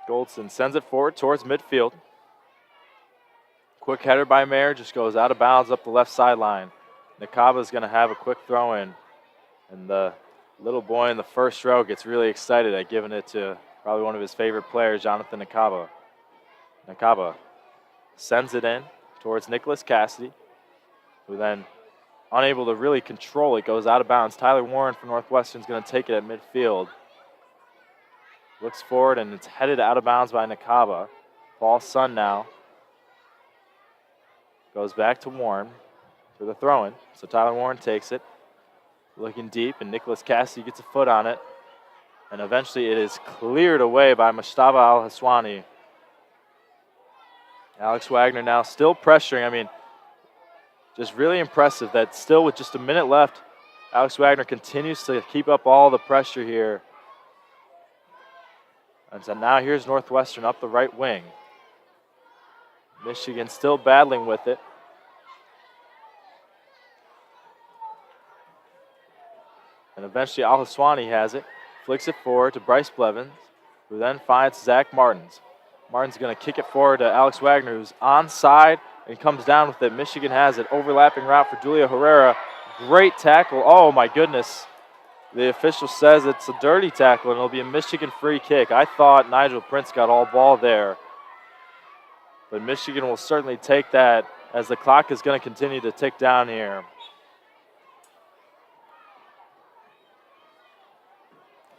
Goldson sends it forward towards midfield. Quick header by Mayer, just goes out of bounds up the left sideline. Nakaba's going to have a quick throw in, and the little boy in the first row gets really excited at giving it to probably one of his favorite players, Jonathan Nakaba. Nakaba sends it in towards Nicholas Cassidy, who then, unable to really control it, goes out of bounds. Tyler Warren from Northwestern is going to take it at midfield. Looks forward, and it's headed out of bounds by Nakaba. Paul Sun now goes back to Warren for the throw-in. So Tyler Warren takes it, looking deep, and Nicholas Cassidy gets a foot on it. And eventually it is cleared away by Mashtaba Al-Haswani. Alex Wagner now still pressuring. I mean, just really impressive that still with just a minute left, Alex Wagner continues to keep up all the pressure here. And so now here's Northwestern up the right wing. Michigan still battling with it. And eventually Al-Haswani has it, flicks it forward to Bryce Blevins, who then finds Zach Martins. Martin's going to kick it forward to Alex Wagner, who's onside and comes down with it. Michigan has it. Overlapping route for Julia Herrera. Great tackle. Oh, my goodness. The official says it's a dirty tackle, and it'll be a Michigan free kick. I thought Nigel Prince got all ball there. But Michigan will certainly take that as the clock is going to continue to tick down here.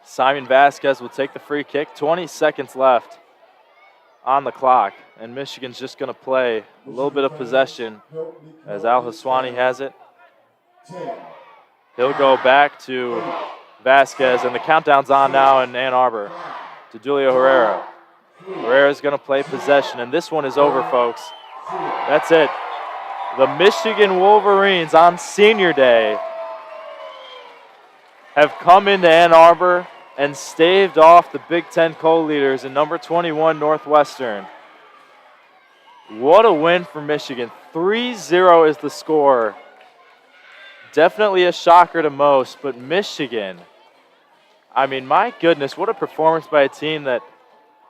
Simon Vasquez will take the free kick. 20 seconds left on the clock, and Michigan's just going to play a little bit of possession as Al-Haswani has it. He'll go back to Vasquez, and the countdown's on now in Ann Arbor to Julio Herrera. Herrera's going to play possession, and this one is over, folks. That's it. The Michigan Wolverines on Senior Day have come into Ann Arbor and staved off the Big Ten co-leaders in number 21 Northwestern. What a win for Michigan. 3-0 is the score. Definitely a shocker to most, but Michigan, I mean, my goodness, what a performance by a team that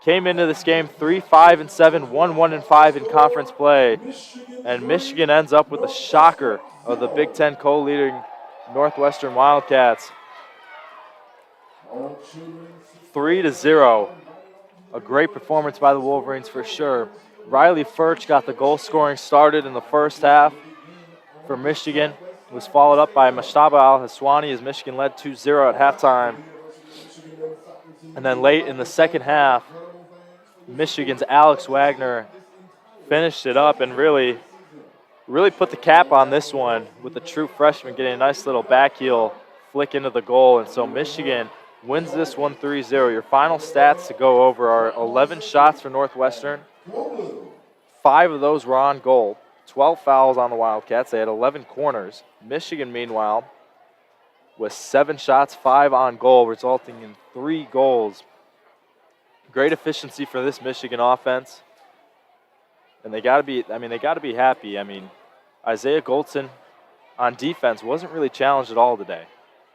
came into this game 3-5-7, 1-1-5 in conference play, and Michigan ends up with a shocker of the Big Ten co-leading Northwestern Wildcats. 3-0. A great performance by the Wolverines for sure. Riley Furch got the goal scoring started in the first half for Michigan. It was followed up by Mashtaba Al-Haswani as Michigan led 2-0 at halftime. And then late in the second half, Michigan's Alex Wagner finished it up and really put the cap on this one with the true freshman getting a nice little back heel flick into the goal. And so Michigan wins this one 3-0. Your final stats to go over are 11 shots for Northwestern, 5 of those were on goal. 12 fouls on the Wildcats. They had 11 corners. Michigan, meanwhile, with 7 shots, 5 on goal, resulting in 3 goals. Great efficiency for this Michigan offense. And they got to be happy. I mean, Isaiah Goldson on defense wasn't really challenged at all today.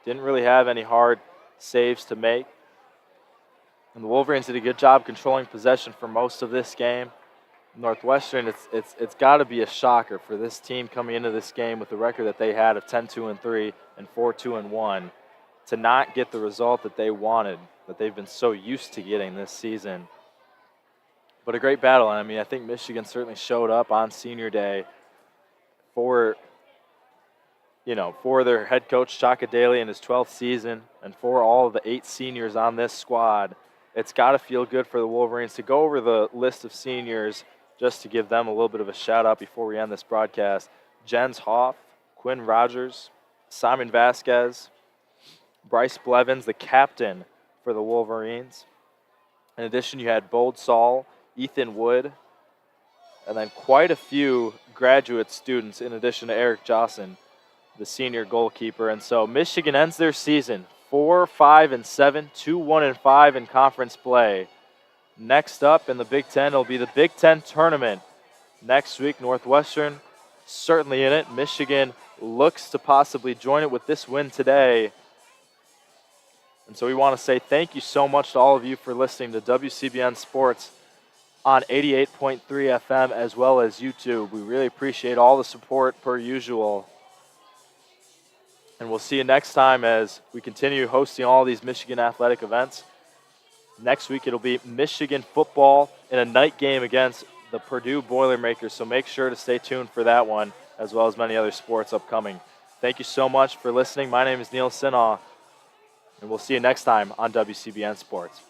Didn't really have any hard saves to make. And the Wolverines did a good job controlling possession for most of this game. Northwestern, it's got to be a shocker for this team coming into this game with the record that they had of 10-2-3 and 4-2-1 to not get the result that they wanted, that they've been so used to getting this season. But a great battle, and I mean, I think Michigan certainly showed up on senior day for their head coach Chaka Daly in his 12th season, and for all of the 8 seniors on this squad. It's got to feel good for the Wolverines to go over the list of seniors just to give them a little bit of a shout-out before we end this broadcast. Jens Hoff, Quinn Rogers, Simon Vasquez, Bryce Blevins, the captain for the Wolverines. In addition, you had Bold Saul, Ethan Wood, and then quite a few graduate students in addition to Eric Johnson, the senior goalkeeper. And so Michigan ends their season 4-5-7, 2-1-5 in conference play. Next up in the Big Ten will be the Big Ten tournament. Next week, Northwestern certainly in it. Michigan looks to possibly join it with this win today. And so we want to say thank you so much to all of you for listening to WCBN Sports on 88.3 FM as well as YouTube. We really appreciate all the support per usual. And we'll see you next time as we continue hosting all these Michigan athletic events. Next week, it'll be Michigan football in a night game against the Purdue Boilermakers, so make sure to stay tuned for that one, as well as many other sports upcoming. Thank you so much for listening. My name is Neal Sinha, and we'll see you next time on WCBN Sports.